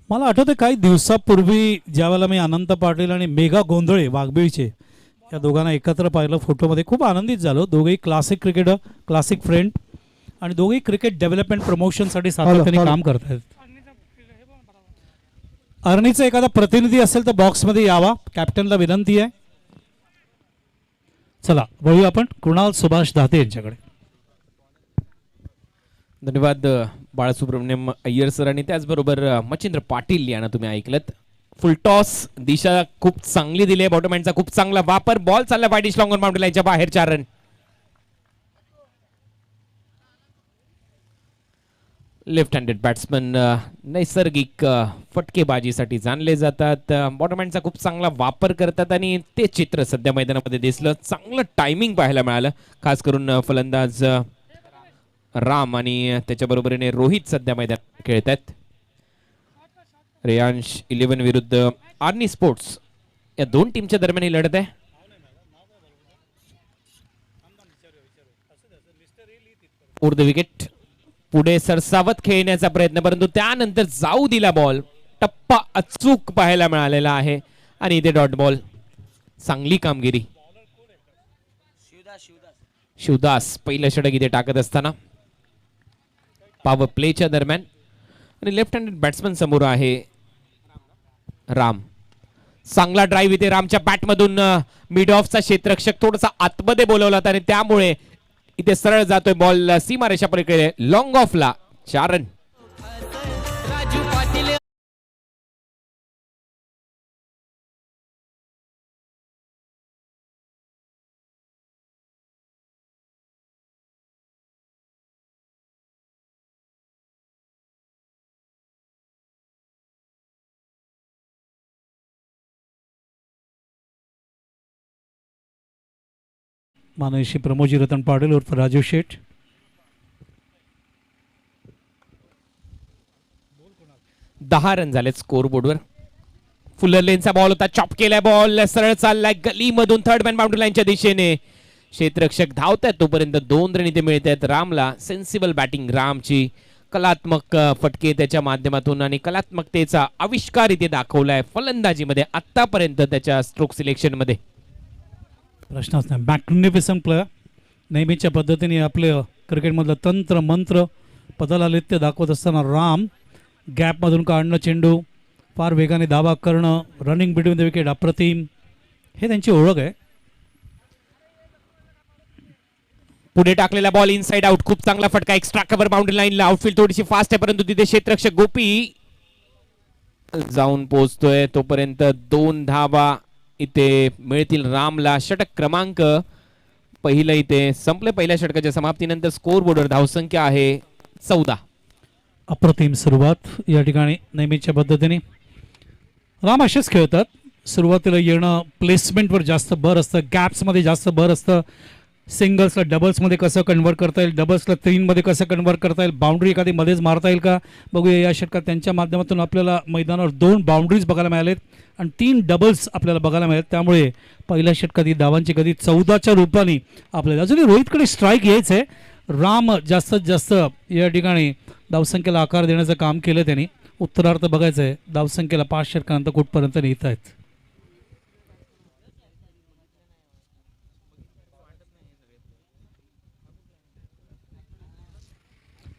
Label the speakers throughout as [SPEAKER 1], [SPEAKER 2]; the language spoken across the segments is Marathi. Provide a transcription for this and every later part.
[SPEAKER 1] मला आठवते काही दिवसापूर्वी ज्यावेळेला मी अनंत पाटील आणि मेघा गोंधळे वाघबीळचे या दोघांना एकत्र पाहिलं फोटोमध्ये, खूप आनंदित झालो. दोघेही क्लासिक क्रिकेटर, क्लासिक फ्रेंड आणि दोघेही क्रिकेट डेव्हलपमेंट प्रमोशनसाठी सातत्याने काम करत आहेत. अर्नीचा एखादा प्रतिनिधी असेल तर बॉक्समध्ये यावा, कॅप्टनला विनंती आहे. चला वळूया आपण कृणाल सुभाष दाते यांच्याकडे.
[SPEAKER 2] धन्यवाद बाळसुब्रमण्यम अय्यर सर आणि त्याचबरोबर मच्छिंद्र पाटील यांना तुम्ही ऐकलत. फुल टॉस दिशा खूप चांगली दिली आहे, बॉटम हँडचा खूप चांगला वापर. बॉल चालला पायडिश लॉंग ऑन बाउंड्री लाईनच्या बाहेर 4 रन. लेफ्ट हँडेड बॅट्समन नैसर्गिक फटकेबाजीसाठी जाणले जातात. बॉटम हँडचा खूप चांगला वापर करतात आणि ते चित्र सध्या मैदानामध्ये दिसलं. चांगलं टायमिंग पाहायला मिळालं, खास करून फलंदाज राम आणि त्याच्या बरोबरीने रोहित सध्या मैदानात खेळत आहेत. रेयांश 11 विरुद्ध आर्नी स्पोर्ट्स या दोन टीमच्या दरम्यान ही लढत आहे. उर द विकेट. पुढे सरसावत खेळण्याचा प्रयत्न, परंतु त्यानंतर जाऊ दिला बॉल. टप्पा अचूक पाहायला मिळालेला आहे आणि इथे डॉट बॉल. चांगली कामगिरी शिवदास पहिलं षटक इथे टाकत असताना पॉवर प्लेच्या दरम्यान. आणि लेफ्ट हँडेड बॅट्समन समोर आहे राम. चांगला ड्राईव्ह इथे रामच्या बॅटमधून. मिड ऑफचा क्षेत्ररक्षक थोडासा आतमध्ये बोलवला आणि त्यामुळे इथे सरळ जातोय बॉल सीमारेषा पलीकडे लॉंग ऑफला. 4 रन.
[SPEAKER 1] मानसी प्रमोजी रतन पाटील उर्फ राजू शेठ.
[SPEAKER 2] दहा रन झाले स्कोर बोर्डवर. फुलर लेनचा बॉल होता, चॉप केलाय बॉल, सरळ चाललाय गलीमधून थर्ड मॅन बाउंड्री लाईनच्या दिशेने. क्षेत्ररक्षक धावतात तोपर्यंत 2 रन इथे मिळत आहेत रामला. सेन्सिबल बॅटिंग रामची. कलात्मक फटके त्याच्या माध्यमातून आणि कलात्मकतेचा आविष्कार इथे दाखवलाय फलंदाजीमध्ये आतापर्यंत त्याच्या स्ट्रोक सिलेक्शन मध्ये.
[SPEAKER 1] प्रश्नच नाही. Magnificent player. नेहमीच्या पद्धतीने आपले क्रिकेटमधलं तंत्र मंत्र पदालालित्य दाखवत असताना राम गॅपमधून काढणं चेंडू, फार वेगाने धावा करणं, रनिंग बिटवीन द विकेट अप्रतिम, हे त्यांची ओळख आहे.
[SPEAKER 2] पुढे टाकलेला बॉल इनसाइड आउट. खूप चांगला फटका एक्स्ट्रा कव्हर बाउंड्री लाईनला. आउटफील्ड थोडीशी फास्ट आहे परंतु तिथे क्षेत्ररक्षक गोपी जाऊन पोहोचतोय. तोपर्यंत 2 धावा इथे मिळतील रामला. षटक क्रमांक पहिलं इथे संपले. पहिल्या षटकाच्या समाप्तीनंतर स्कोर बोर्डवर धावसंख्या आहे 14.
[SPEAKER 1] अप्रतिम सुरुवात या ठिकाणी. नेहमीच्या पद्धतीने राम असेच खेळतात. सुरुवातीला येणं, प्लेसमेंटवर जास्त भर असतं, गॅप्समध्ये जास्त भर असतं. सिंगल्सला डबल्समध्ये कसं कन्वर्ट करता येईल, डबल्सला 3 मध्ये कसं कन्वर्ट करता येईल, बाउंड्री एखादी मध्येच मारता येईल का बघूया या षटकात. त्यांच्या माध्यमातून आपल्याला मैदानावर 2 बाउंड्रीज बघायला मिळालेत आणि 3 डबल्स आपल्याला बघायला मिळालेत. त्यामुळे पहिल्या षटकात ही धावांची गती 14च्या रूपाने आपल्याला. अजूनही रोहितकडे स्ट्राईक यायचं आहे. राम जास्तीत जास्त या ठिकाणी धावसंख्येला आकार देण्याचं काम केलं त्यांनी. उत्तरार्थ बघायचं आहे धावसंख्येला 5 षटकानंतर कुठपर्यंत नेत आहेत.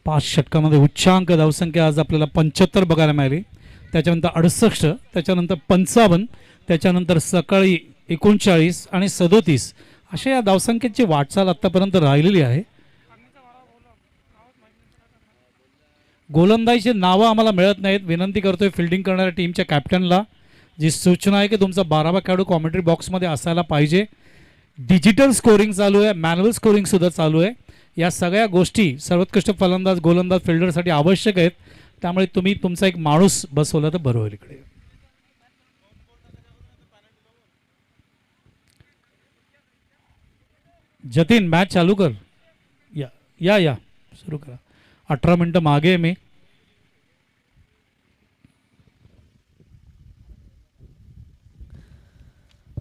[SPEAKER 1] 5 षटकामध्ये उच्चांक धावसंख्या आज आपल्याला 75 बघायला मिळाली. त्याच्यानंतर 68, त्याच्यानंतर 55, त्याच्यानंतर सकाळी 39 आणि 37 अशा या धावसंख्येची वाटचाल आतापर्यंत राहिलेली आहे. गोलंदाजीची नावं आम्हाला मिळत नाहीत. विनंती करतोय फिल्डिंग करणाऱ्या टीमच्या कॅप्टनला, जी सूचना आहे की तुमचा 12वा खेळाडू कॉमेंट्री बॉक्समध्ये असायला पाहिजे. डिजिटल स्कोरिंग चालू आहे, मॅन्युअल स्कोरिंग सुद्धा चालू आहे. या सगळ्या गोष्टी सर्वोत्कृष्ट फलंदाज, गोलंदाज, फिल्डरसाठी आवश्यक आहेत. त्यामुळे तुम्ही तुमचा एक माणूस बसवला तर बरं होईल. इकडे जतीन मॅच चालू कर. या या या सुरू करा. 18 मिनिटं मागे आहे मी.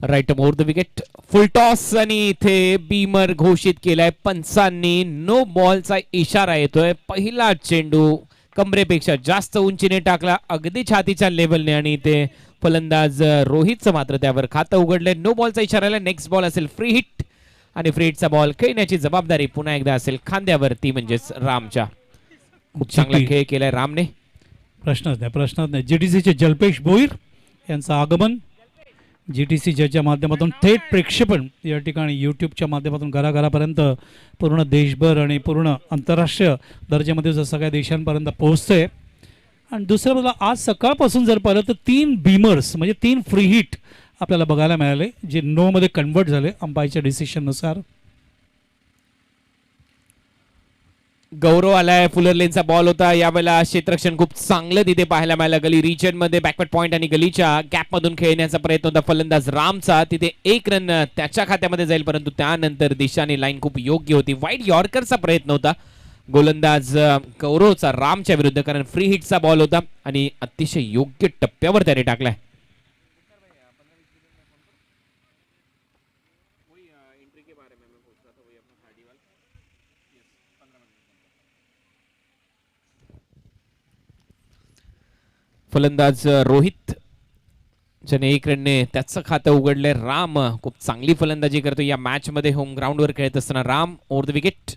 [SPEAKER 2] Right over the wicket. Full toss आणि इथे बीमर घोषित केलाय पंचांनी. नो बॉलचा इशारा येतोय. पहिला चेंडू कमरेपेक्षा जास्त उंचीने टाकला, अगदी छातीच्या लेवलने, आणि ते फलंदाज रोहितचं मात्र त्यावर खातं उघडले. नो बॉलचा इशारा आला. नेक्स्ट बॉल असेल फ्री हिट, आणि फ्री हिटचा बॉल खेळण्याची जबाबदारी पुन्हा एकदा असेल खांद्यावरती, म्हणजेच रामच्या. खूप चांगला खेळ केलाय रामने.
[SPEAKER 1] प्रश्नच नाही. जीटीसीचे जल्पेश भोईर यांचं आगमन. जीटीसी ज्याच्या माध्यमातून थेट प्रक्षेपण या ठिकाणी यूट्यूबच्या माध्यमातून घराघरापर्यंत पूर्ण देशभर आणि पूर्ण आंतरराष्ट्रीय दर्जामध्ये जर सगळ्या देशांपर्यंत पोहोचतंय. आणि दुसऱ्या बाजूला आज सकाळपासून जर पाहिलं तर 3 बीमर्स म्हणजे 3 फ्री हिट आपल्याला बघायला मिळाले, जे नो मध्ये कन्वर्ट झाले अंपायरच्या डिसिशननुसार.
[SPEAKER 2] गौरव आलाय. फुलर लेनचा बॉल होता. यावेळेला क्षेत्ररक्षण खूप चांगलं तिथे पाहायला मिळालं. गली रिजन मध्ये बॅकवर्ड पॉइंट आणि गलीच्या गॅप मधून खेळण्याचा प्रयत्न होता फलंदाज रामचा. तिथे 1 रन त्याच्या खात्यामध्ये जाईल, परंतु त्यानंतर दिशाने लाईन खूप योग्य होती. वाईड यॉर्करचा प्रयत्न होता गोलंदाज गौरवचा रामच्या विरुद्ध, कारण फ्री हिटचा बॉल होता आणि अतिशय योग्य टप्प्यावर त्याने टाकलाय. फलंदाज रोहित ज्याने 1 रनने त्याचं खातं उघडलंय. राम खूप चांगली फलंदाजी करतो या मॅच मध्ये. होम ग्राउंडवर खेळत असताना Ram over the wicket.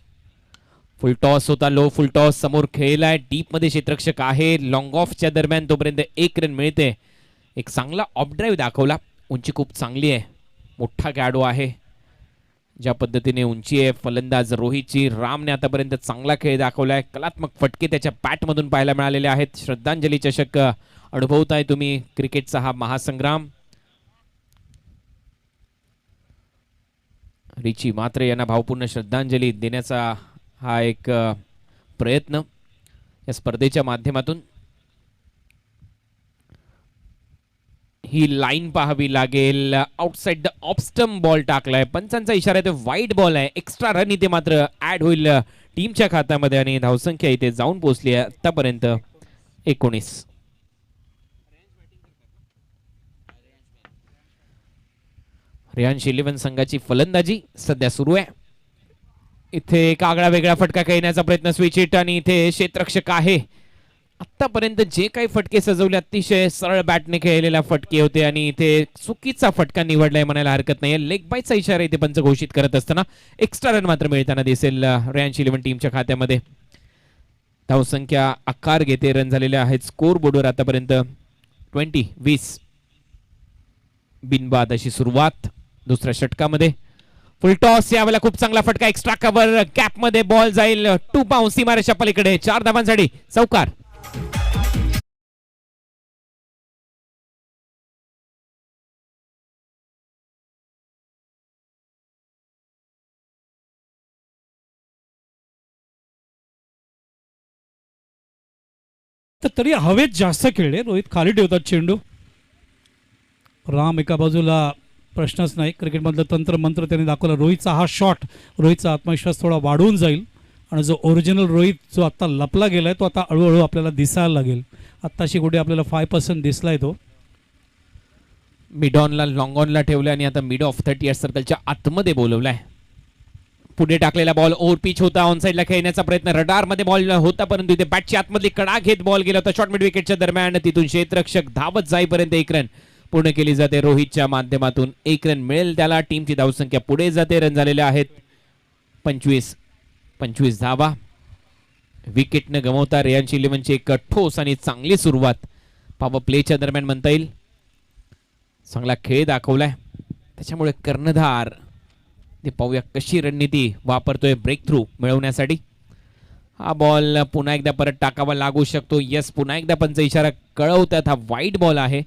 [SPEAKER 2] Full toss होता, लो फुल टॉस समोर खेळलाय. डीप मध्ये क्षेत्ररक्षक आहे. लॉंग ऑफच्या दरम्यान तोपर्यंत 1 रन मिळते. एक चांगला ऑफ ड्राईव्ह दाखवला. उंची खूप चांगली आहे, मोठा गॅडो आहे. ज्या पद्धतीने उंची आहे फलंदाज रोहितची, रामने आतापर्यंत चांगला खेळ दाखवलाय. कलात्मक फटके त्याच्या बॅटमधून पाहायला मिळालेले आहेत. श्रद्धांजली चषक अनुभवताय तुम्ही क्रिकेटचा हा महासंग्राम. रिची मात्रे यांना भावपूर्ण श्रद्धांजली देण्याचा हा एक प्रयत्न या स्पर्धेच्या माध्यमातून. ही लाईन पाहावी लागेल. Outside the off stump ball टाकलाय. पंचांचा इशारा आहे, वाईट बॉल आहे. एक्स्ट्रा रन इथे मात्र ऍड होईल टीमच्या खात्यामध्ये, आणि धावसंख्या इथे जाऊन पोहोचली आहे आतापर्यंत 19. रियांश 11 संघाची फलंदाजी सध्या सुरू आहे. इथे एक आगळा वेगळा फटका खेळण्याचा प्रयत्न. स्विच हिट, आणि इथे क्षेत्ररक्षक आहे. आतापर्यंत जे काही फटके सजवले अतिशय सरळ बॅटने खेळलेला फटके होते, आणि इथे चुकीचा फटका निवडलाय म्हणायला हरकत नाही. लेग बायचा इशारा इथे पंच घोषित करत असताना एक्स्ट्रा रन मात्र मिळताना दिसेल रियांश 11 टीमच्या खात्यामध्ये. धावसंख्या आकार घेते. रन झालेले आहेत स्कोर बोर्डवर आतापर्यंत 20. बिनबाद अशी सुरुवात दुसऱ्या षटकामध्ये. फुल टॉस, यावेळेला खूप चांगला फटका. एक्स्ट्रा कव्हर, गॅप मध्ये बॉल जाईल. 2 बाउन्स सीमारेषा पलीकडे. 4 धावांसाठी चौकार.
[SPEAKER 1] तर तरी हवेत जास्त खेळले. रोहित खाली ठेवतात चेंडू. राम एका बाजूला प्रश्नच नाही. क्रिकेटमधलं तंत्र मंत्र त्यांनी दाखवलं. रोहितचा हा शॉट, रोहितचा आत्मविश्वास थोडा वाढून जाईल, आणि जो ओरिजिनल रोहित जो आता लपला गेलाय तो आता हळूहळू आपल्याला दिसायला लागेल. आत्ताशी कुठे आपल्याला 5% दिसलाय तो.
[SPEAKER 2] मिड ऑनला लॉंग ऑनला ठेवलाय, आणि आता मिड ऑफ 30 सर्कलच्या आतमध्ये बोलवलाय. पुढे टाकलेला बॉल ओव्हर पिच होता. ऑन साइडला खेळण्याचा प्रयत्न. रडार मध्ये बॉल होता, परंतु इथे बॅटची आतमधली कडा घेत बॉल गेला होता शॉर्ट मिड विकेटच्या दरम्यान. तिथून क्षेत्ररक्षक धावत जाईपर्यंत 1 रन पूर्ण केली जाते रोहितच्या माध्यमातून. 1 रन मिळेल त्याला. टीमची धावसंख्या पुढे जाते. रन झालेले आहेत 25 धावा. विकेट न गमावता रियांश 11ची एक ठोस आणि चांगली सुरुवात पॉवर प्लेच्या दरम्यान म्हणता येईल. चांगला खेळ दाखवलाय, त्याच्यामुळे कर्णधार ते पाहूया कशी रणनीती वापरतोय ब्रेक थ्रू मिळवण्यासाठी. हा बॉल पुन्हा एकदा परत टाकावा लागू शकतो. यस, पुन्हा एकदा पंच इशारा कळवतात. हा वाईट बॉल आहे.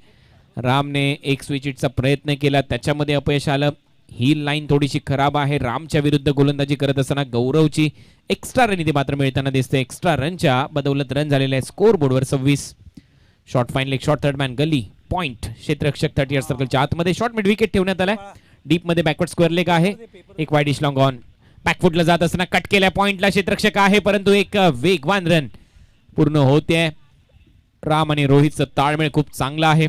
[SPEAKER 2] रामने एक स्विच हिटचा प्रयत्न केला, त्याच्यामध्ये अपयश आलं. ही लाईन थोडीशी खराब आहे. रामच्या विरुद्ध गोलंदाजी करत असताना गौरवची एक्स्ट्रा रन इथे मात्र मिळताना दिसते. एक्स्ट्रा रनच्या बदौलत रन झालेले आहे स्कोर बोर्डवर 26. Short fine leg shot, third man gully point. क्षेत्ररक्षक 30 सर्कलच्या आतमध्ये. शॉर्ट मिड विकेट ठेवण्यात आलाय. डीप मध्ये बॅकवर्ड स्क्वेअर लेग आहे. एक वाईड डिश लॉंग ऑन. बॅकफुटला जात असताना कट केल्या पॉइंटला क्षेत्ररक्षक आहे, परंतु एक वेगवान रन पूर्ण होते. राम आणि रोहितचं ताळमेळ खूप चांगला आहे.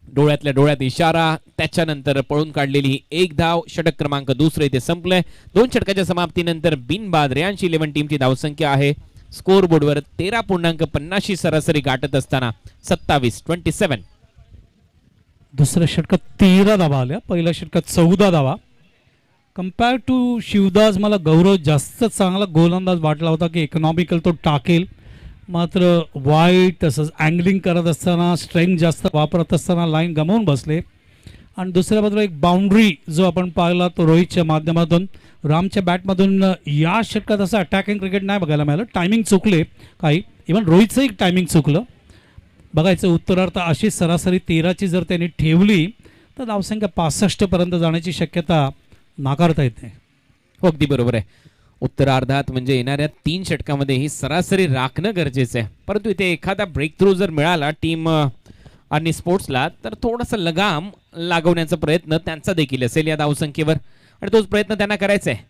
[SPEAKER 2] डोळ्यातल्या डोळ्यात इशारा, त्याच्यानंतर पळून काढलेली एक धाव. षटक क्रमांक 2 इथे संपलंय. 2 षटकाच्या समाप्तीनंतर बिनबाद रियांश 11 टीमची धावसंख्या आहे स्कोर बोर्डवर 13.50 सरासरी गाठत असताना 27-27.
[SPEAKER 1] दुसऱ्या षटकात 13 धावा आल्या, पहिल्या षटकात 14 धावा. कम्पेअर टू शिवदास मला गौरव जास्त चांगला गोलंदाज वाटला होता की इकॉनॉमिकल तो टाकेल, मात्र वाईट तसंच अँगलिंग करत असताना स्ट्रेंथ जास्त वापरत असताना लाईन गमावून बसले. आणि दुसऱ्या बाजूला एक बाउंड्री जो आपण पाहिला तो रोहितच्या माध्यमातून, रामच्या बॅटमधून या षटकात असं अटॅकिंग क्रिकेट नाही बघायला मिळालं. टायमिंग चुकले काही, इव्हन रोहितचं एक टायमिंग चुकलं. बघायचं उत्तरार्थ अशी सरासरी 13ची जर त्यांनी ठेवली तर धावसंख्या 65 पर्यंत जाण्याची शक्यता नाकारता येत नाही.
[SPEAKER 2] अगदी बरोबर आहे. उत्तरार्धात म्हणजे येणाऱ्या 3 षटकामध्ये ही सरासरी राखणं गरजेचं आहे. परंतु इथे एखादा ब्रेक थ्रू जर मिळाला टीम आणि स्पोर्ट्सला तर थोडासा लगाम लागवण्याचा प्रयत्न त्यांचा देखील असेल या धावसंख्येवर, आणि तोच प्रयत्न त्यांना करायचा आहे.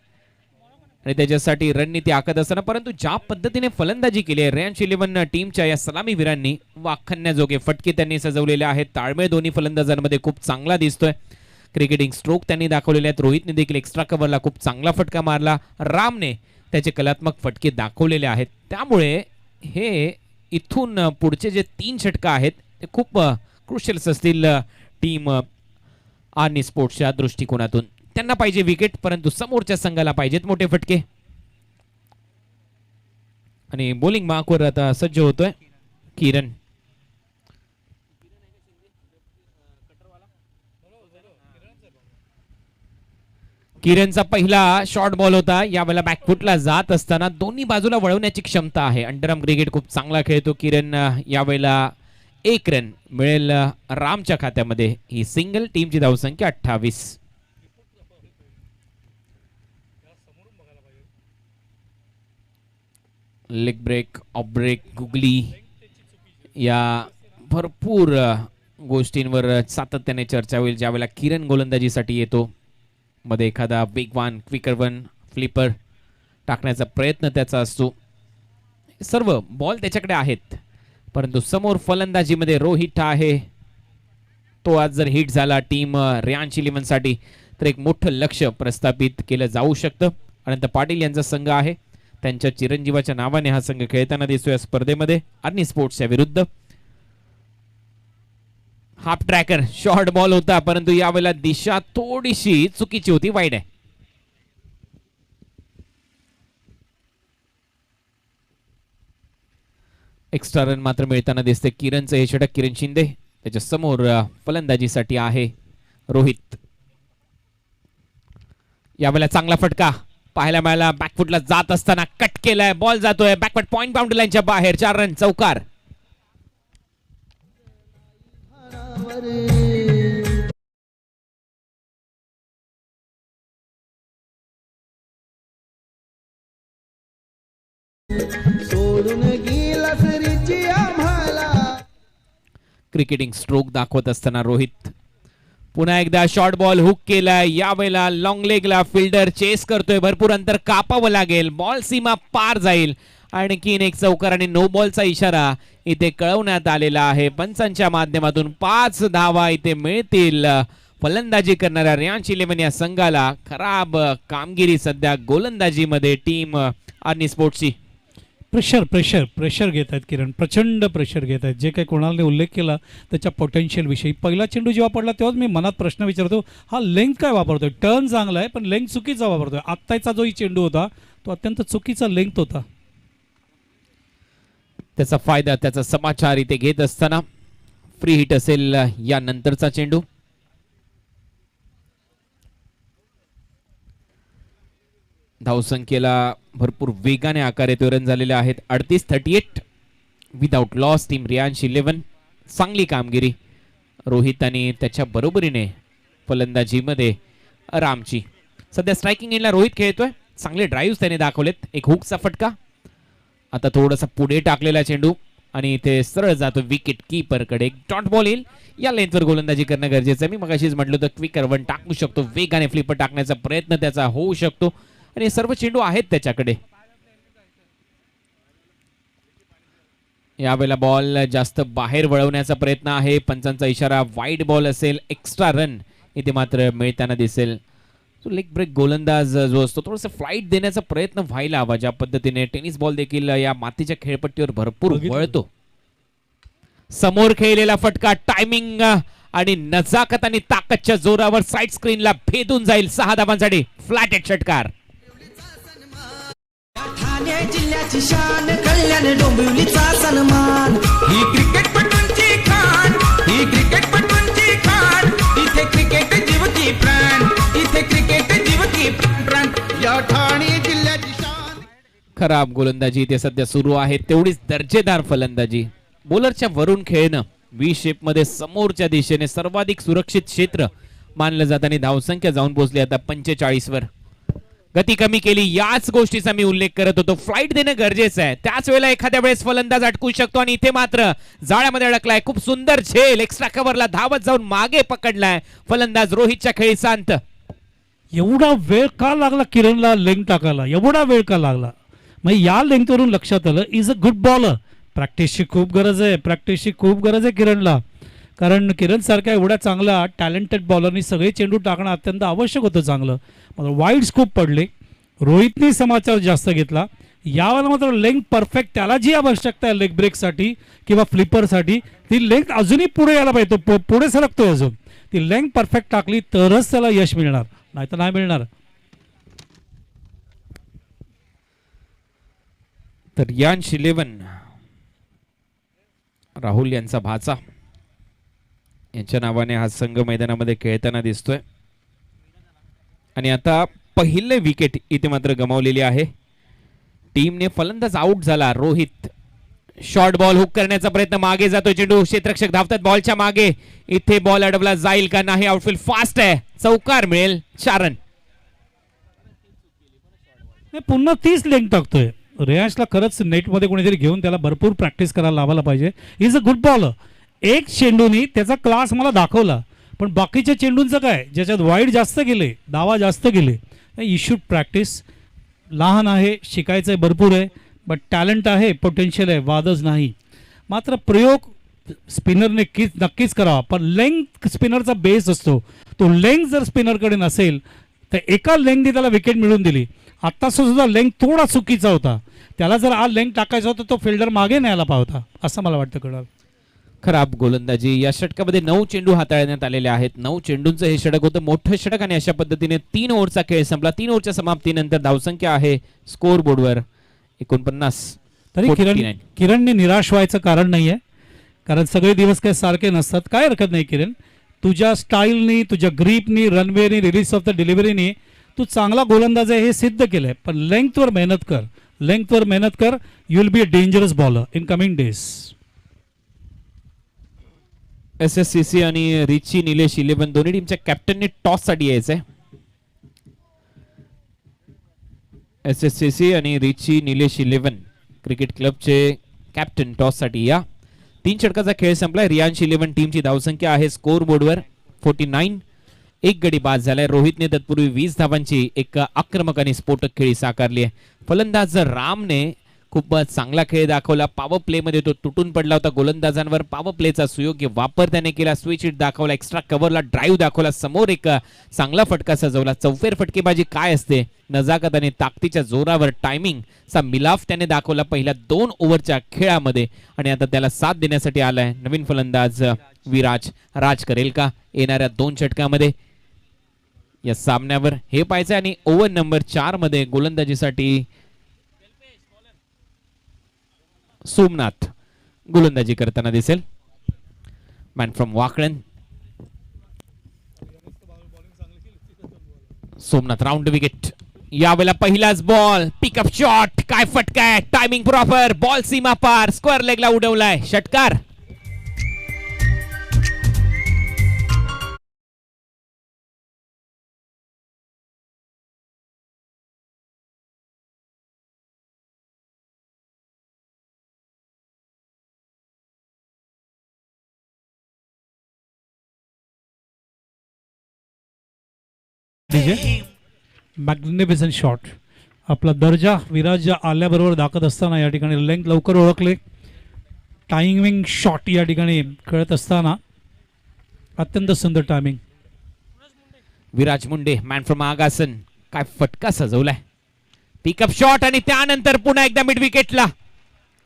[SPEAKER 2] आणि त्याच्यासाठी रणनीती आखत असताना परंतु ज्या पद्धतीने फलंदाजी केली आहे रॅन्च 11 टीमच्या या सलामीवीरांनी, वाखण्याजोगे फटके त्यांनी सजवलेले आहेत. ताळमेळ दोन्ही फलंदाजांमध्ये खूप चांगला दिसतोय. क्रिकेटिंग स्ट्रोक त्यांनी दाखवलेले आहेत. रोहितने देखील एक्स्ट्रा कव्हरला खूप चांगला फटका मारला. रामने त्याचे कलात्मक फटके दाखवलेले आहेत. त्यामुळे हे इथून पुढचे जे 3 षटकं आहेत ते खूप क्रुशियल्स असतील टीम आणि स्पोर्ट्सच्या दृष्टिकोनातून. त्यांना पाहिजे विकेट, परंतु समोरच्या संघाला पाहिजेत मोठे फटके. आणि बॉलिंग मार्कवर आता सज्ज होतोय किरण. किरणचा पहिला शॉर्ट बॉल होता, यावेळेला बॅकफुटला जात असताना दोन्ही बाजूला वळवण्याची क्षमता आहे. अंडरआर्म क्रिकेट खूप चांगला खेळतो किरण. यावेळेला 1 रन मिळेल रामच्या खात्यामध्ये. ही सिंगल, टीमची धावसंख्या 28. Leg break, off break, googly या भरपूर गोष्टींवर सातत्याने चर्चा होईल ज्यावेळेला किरण गोलंदाजीसाठी येतो. मध्ये एखादा वेगवान क्विकर वन फ्लिपर टाकण्याचा प्रयत्न त्याचा असतो. सर्व बॉल त्याच्याकडे आहेत, परंतु समोर फलंदाजीमध्ये रोहित आहे. तो आज जर हिट झाला टीम रॅन्च 11 साठी तर एक मोठं लक्ष प्रस्थापित केलं जाऊ शकतं. अनंत पाटील यांचा संघ आहे, त्यांच्या चिरंजीवाच्या नावाने हा संघ खेळताना दिसतोय स्पर्धेमध्ये आणि स्पोर्ट्सच्या विरुद्ध. हाफ ट्रॅकर शॉर्ट बॉल होता, परंतु यावेळेला दिशा थोडीशी चुकीची होती, वाईड आहे. एक्स्ट्रा रन मात्र मिळताना दिसते किरणचं हे षटक. किरण शिंदे त्याच्या समोर फलंदाजीसाठी आहे रोहित. यावेळेला चांगला फटका पाहायला मिळाला. बॅकफुटला जात असताना कट केलाय, बॉल जातोय बॅकवर्ड पॉइंट बाउंड्री लाईनच्या बाहेर. 4 रन, चौकार.
[SPEAKER 3] सोडून गेला सरीची आम्हाला.
[SPEAKER 2] क्रिकेटिंग स्ट्रोक दाखवत असताना रोहित पुन्हा एकदा शॉर्ट बॉल हुक केलाय. यावेळेला लॉंग लेगला फिल्डर चेस करतोय, भरपूर अंतर कापावं लागेल, बॉल सीमा पार जाईल. आणखीन एक चौकार आणि नो बॉलचा इशारा इथे कळवण्यात आलेला आहे पंचांच्या माध्यमातून. 5 धावा इथे मिळतील फलंदाजी करणाऱ्या रॅन्च 11 या संघाला. खराब कामगिरी सध्या गोलंदाजीमध्ये टीम आणि स्पोर्ट्सची.
[SPEAKER 1] प्रेशर प्रेशर प्रेशर घेत आहेत किरण, प्रचंड प्रेशर घेत आहेत. जे काही कोणाला उल्लेख केला त्याच्या पोटेन्शियल विषयी. पहिला चेंडू जेव्हा पडला तेव्हाच मी मनात प्रश्न विचारतो, हा लेंथ काय वापरतोय? टर्न चांगला आहे पण लेंथ चुकीचा वापरतोय. आत्ताचा जो चेंडू होता तो अत्यंत चुकीचा लेंथ होता.
[SPEAKER 2] त्याचा फायदा, त्याचा समाचार इथे घेत असताना फ्री हिट असेल या नंतरचा चेंडू. धावसंख्येला भरपूर वेगाने आकार येतो. रन झालेले आहेत 38-38 विदाउट लॉस. टीम रॅन्च 11 चांगली कामगिरी रोहित आणि त्याच्या बरोबरीने फलंदाजीमध्ये रामची. सध्या स्ट्रायकिंग एंडला रोहित खेळतोय. चांगले ड्राईव्ह त्याने दाखवलेत. एक हुकचा फटका, आता थोडासा पुढे टाकलेला चेंडू आणि ते सरळ जातो विकेट कीपर कडे. डॉट बॉल येईल. या लेंथवर गोलंदाजी करणं गरजेचं आहे. मी मगाशीच म्हटलं तर क्विकर वन टाकू शकतो, वेगाने फ्लिपर टाकण्याचा प्रयत्न त्याचा होऊ शकतो आणि सर्व चेंडू आहेत त्याच्याकडे. यावेळेला बॉल जास्त बाहेर वळवण्याचा प्रयत्न आहे. पंचांचा इशारा वाईड बॉल असेल. एक्स्ट्रा रन इथे मात्र मिळताना दिसेल तो लेग ब्रेक गोलंदाज जो असतो थोडासा फ्लाईट देण्याचा प्रयत्न व्हायला हवा. ज्या पद्धतीने टेनिस बॉल देखील या मातीच्या खेळपट्टीवर भरपूर
[SPEAKER 1] बघितलं.
[SPEAKER 2] वळतो. समोर खेळलेला फटका टायमिंग आणि नजाकत आणि ताकदच्या जोरावर साइड स्क्रीनला भेदून जाईल. 6 धावांसाठी फ्लॅट एट षटकार.
[SPEAKER 4] ठाणे जिल्ह्याची शान कल्याण डोंबिवलीचा सन्मान
[SPEAKER 5] ही क्रिकेटपटूंची खाण, ही क्रिकेटपटूंची खाण. इथे क्रिकेट जीव की प्राण, इथे क्रिकेट जीव की प्राण.
[SPEAKER 3] या ठाणे जिल्ह्याची शान.
[SPEAKER 2] खराब गोलंदाजी इथे सध्या सुरू आहे. तेवढीच दर्जेदार फलंदाजी. बॉलरच्या वरून खेळणं व्ही शेप मध्ये समोरच्या दिशेने सर्वाधिक सुरक्षित क्षेत्र मानलं जात आणि धावसंख्या जाऊन पोहोचली आता 45 वर. गती कमी केली. याच गोष्टीचा मी उल्लेख करत होतो. फ्लाईट देणं गरजेचं आहे. त्याच वेळेला एखाद्या वेळेस फलंदाज अटकू शकतो आणि इथे मात्र जाळ्यामध्ये अडकलाय. खूप सुंदर झेल. एक्स्ट्रा कव्हरला धावत जाऊन मागे पकडलाय फलंदाज. रोहितच्या खेळी शांत.
[SPEAKER 1] एवढा वेळ का लागला किरणला लेंग टाकायला? एवढा वेळ का लागला? मग या लेंगवरून लक्षात आलं इज अ गुड बॉलर. प्रॅक्टिसची खूप गरज आहे. प्रॅक्टिसची खूप गरज आहे किरणला. कारण किरण सारख्या एवढ्या चांगला टॅलेंटेड बॉलरनी सगळे चेंडू टाकणं अत्यंत आवश्यक होतं. चांगलं मात्र वाईड्स खूप पडले. रोहितने समाचार जास्त घेतला. यावेळेला मात्र लेंग परफेक्ट. त्याला जी आवश्यकता आहे लेग ब्रेकसाठी किंवा फ्लिपरसाठी ती लेंग अजूनही पुढे यायला पाहिजे. तो पुढे सरकतोय अजून. ती लेंग परफेक्ट टाकली तरच त्याला यश मिळणार, नाहीतर नाही मिळणार.
[SPEAKER 2] तर यांश 11 राहुल यांचा भाचा यांच्या नावाने हा संघ मैदानामध्ये खेळताना दिसतोय. आणि आता पहिले विकेट इथे मात्र गमावलेली आहे टीमने. फलंदाज आउट झाला रोहित. शॉर्ट बॉल हुक करण्याचा प्रयत्न. मागे जातो चेंडू. क्षेत्ररक्षक धावतात बॉलच्या मागे. इथे बॉल अडवला जाईल का नाही? आउटफील्ड फास्ट आहे. चौकार मिळेल. 4 रन.
[SPEAKER 1] पुन्हा 30 लेंग टाकतोय. रेयांशला खरंच नेटमध्ये कोणीतरी घेऊन त्याला भरपूर प्रॅक्टिस करायला लावायला पाहिजे. Is a good bowler. एक चेंडूनी त्याचा क्लास मला दाखवला, पण बाकीच्या चेंडूंचं काय ज्याच्यात वाईड जास्त गेले, दावा जास्त गेले. You should practice. लहान आहे, शिकायचं आहे भरपूर आहे, बट टॅलेंट आहे, पोटेन्शियल आहे, वादच नाही. मात्र प्रयोग स्पिनरने नक्कीच करावा. पण लेंग स्पिनरचा बेस असतो. तो लेंग जर स्पिनरकडे नसेल तर एका लेंगने त्याला विकेट मिळवून दिली. आत्ताचा सुद्धा लेंग थोडा चुकीचा होता. त्याला जर हा लेंग टाकायचा होता तो फिल्डर मागे न्यायला पाहिजे होता असं मला वाटतं. कळलं.
[SPEAKER 2] खराब गोलंदाजी. या षटकामध्ये 9 चेंडू हाताळण्यात आलेले आहेत. 9 चेंडूंचं हे षटक होतं. मोठं षटक. आणि अशा पद्धतीने 3 ओव्हरचा खेळ संपला. 3 ओव्हरच्या समाप्तीनंतर धावसंख्या आहे स्कोर बोर्डवर 49.
[SPEAKER 1] तरी किरणने निराश व्हायचं कारण नाहीये, कारण सगळे दिवस काही सारखे नसतात. काय हरकत नाही किरण. तुझ्या स्टाईलनी, तुझ्या ग्रीपनी, रनवेनी, रिलीज ऑफ द डिलिव्हरीनी तू चांगला गोलंदाज आहे हे सिद्ध केलंय. पण लेंथवर मेहनत कर. लेंथवर मेहनत कर. You will be a dangerous bowler in coming days.
[SPEAKER 2] SSCC आणि रिची निलेश 11 दोन्ही टीमच्या कॅप्टनने टॉस साठी यायचंय. SSCC आणि रिची निलेश 11 क्रिकेट क्लबचे कॅप्टन टॉस साठी या. 3 षटकाचा खेळ संपलाय. रियांश 11 टीमची धावसंख्या आहे स्कोर बोर्डवर 49. एक गडी बाद झालाय. रोहितने तत्पूर्वी 20 धावांची एक आक्रमक आणि स्फोटक खेळी साकारली आहे. फलंदाज रामने खूप चांगला खेळ दाखवला. पॉवर प्ले मध्ये तो तुटून पडला होता गोलंदाजांवर. पॉवर प्लेचा सुयोग्य वापर त्याने केला. स्विच हिट दाखवला. एक्स्ट्रा कव्हरला ड्राईव्ह दाखवला. समोर एक चांगला फटका सजवला. चौफेर फटकेबाजी काय असते, नजाकत आणि ताकदीच्या जोरावर टायमिंग चा मिलाफ त्याने दाखवला पहिल्या 2 ओव्हरच्या खेळामध्ये. आणि आता त्याला साथ देण्यासाठी आलाय नवीन फलंदाज विराज. राज करेल का येणाऱ्या 2 षटकामध्ये या सामन्यावर हे पाहायचं. आणि ओव्हर नंबर 4 मध्ये गोलंदाजीसाठी सोमनाथ गोलंदाजी करताना दिसेल. Man from Wakalan. Somnath round wicket. यावेळेला पहिलाच बॉल. Pickup shot. काय फटका आहे. Timing proper. बॉल सीमा पार. स्क्वेअर लेगला उडवलाय. षटकार.
[SPEAKER 1] Magnificent shot. आपला दर्जा विराज आल्याबरोबर दाखवत असताना या ठिकाणी लेंथ लवकर ओळखले. टायमिंग शॉट या ठिकाणी खेळत असताना अत्यंत सुंदर timing.
[SPEAKER 2] Viraj Munde man from Agasan, काय फटका सजवलाय. पिकअप शॉट आणि त्यानंतर पुन्हा एकदा मिड विकेटला.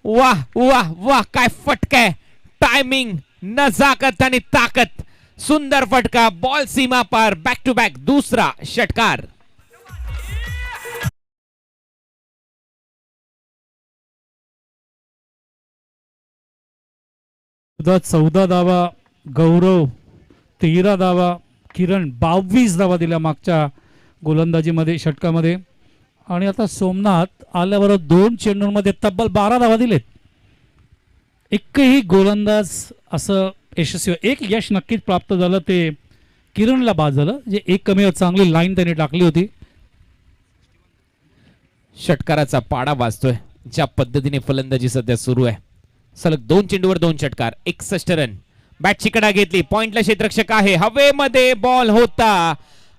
[SPEAKER 2] वाह वाह वाह, काय फटका आहे. टायमिंग, नजाकत आणि ताकद. सुंदर फटका, बॉल सीमा पार. बॅक टू बॅक दुसरा षटकार.
[SPEAKER 1] सुद्धा 14 धावा, गौरव 13 धावा, किरण 22 धावा दिल्या मागच्या गोलंदाजीमध्ये षटकामध्ये. आणि आता सोमनाथ आल्याबरोबर 2 चेंडूंमध्ये तब्बल 12 धावा दिलेत. एकही गोलंदाज असं यशस्वी, एक यश नक्कीच प्राप्त झालं, ते किरणला बाद झालं, जे एक कमी चांगली लाईन त्याने टाकली होती.
[SPEAKER 2] षटकाराचा पाडा वाजतोय. ज्या पद्धतीने फलंदाजी सध्या सुरू आहे, सलग 2 चेंडूवर 2 षटकार, 61 रन. बॅटची कडा घेतली, पॉइंटला क्षेत्ररक्षक आहे, हवेमध्ये बॉल होता.